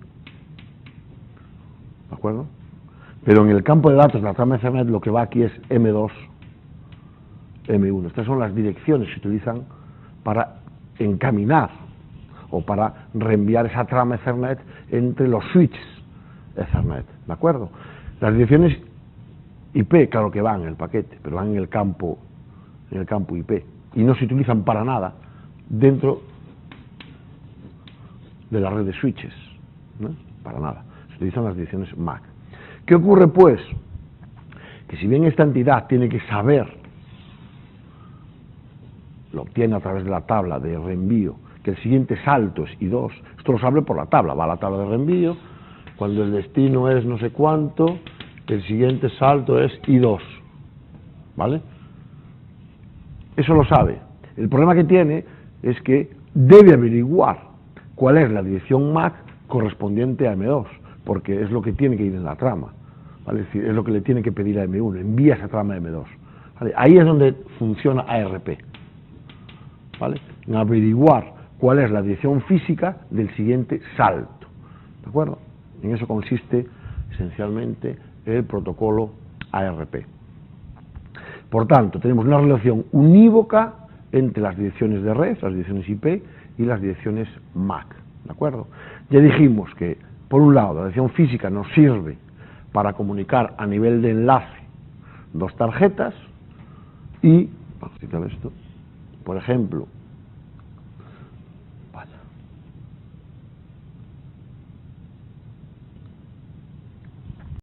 Speaker 1: acuerdo? Pero en el campo de datos de la trama Ethernet lo que va aquí es M2, M1. Estas son las direcciones que se utilizan para encaminar o para reenviar esa trama Ethernet entre los switches Ethernet, ¿de acuerdo? Las direcciones IP, claro que van en el paquete, pero van en el campo IP, y no se utilizan para nada dentro de la red de switches, ¿no? Para nada, se utilizan las direcciones MAC. ¿Qué ocurre pues? Que si bien esta entidad tiene que saber, lo obtiene a través de la tabla de reenvío, que el siguiente salto es I2, esto lo sabe por la tabla, va a la tabla de reenvío, cuando el destino es no sé cuánto, el siguiente salto es I2, ¿vale? Eso lo sabe. El problema que tiene es que debe averiguar cuál es la dirección MAC correspondiente a M2, porque es lo que tiene que ir en la trama, ¿vale? Es decir, es lo que le tiene que pedir a M1, envía esa trama a M2, ¿vale? Ahí es donde funciona ARP, ¿vale? En averiguar cuál es la dirección física del siguiente salto, ¿de acuerdo? En eso consiste esencialmente el protocolo ARP. Por tanto, tenemos una relación unívoca entre las direcciones de red, las direcciones IP y las direcciones MAC, ¿de acuerdo? Ya dijimos que, por un lado, la dirección física nos sirve para comunicar a nivel de enlace dos tarjetas y, vamos a citar esto, por ejemplo,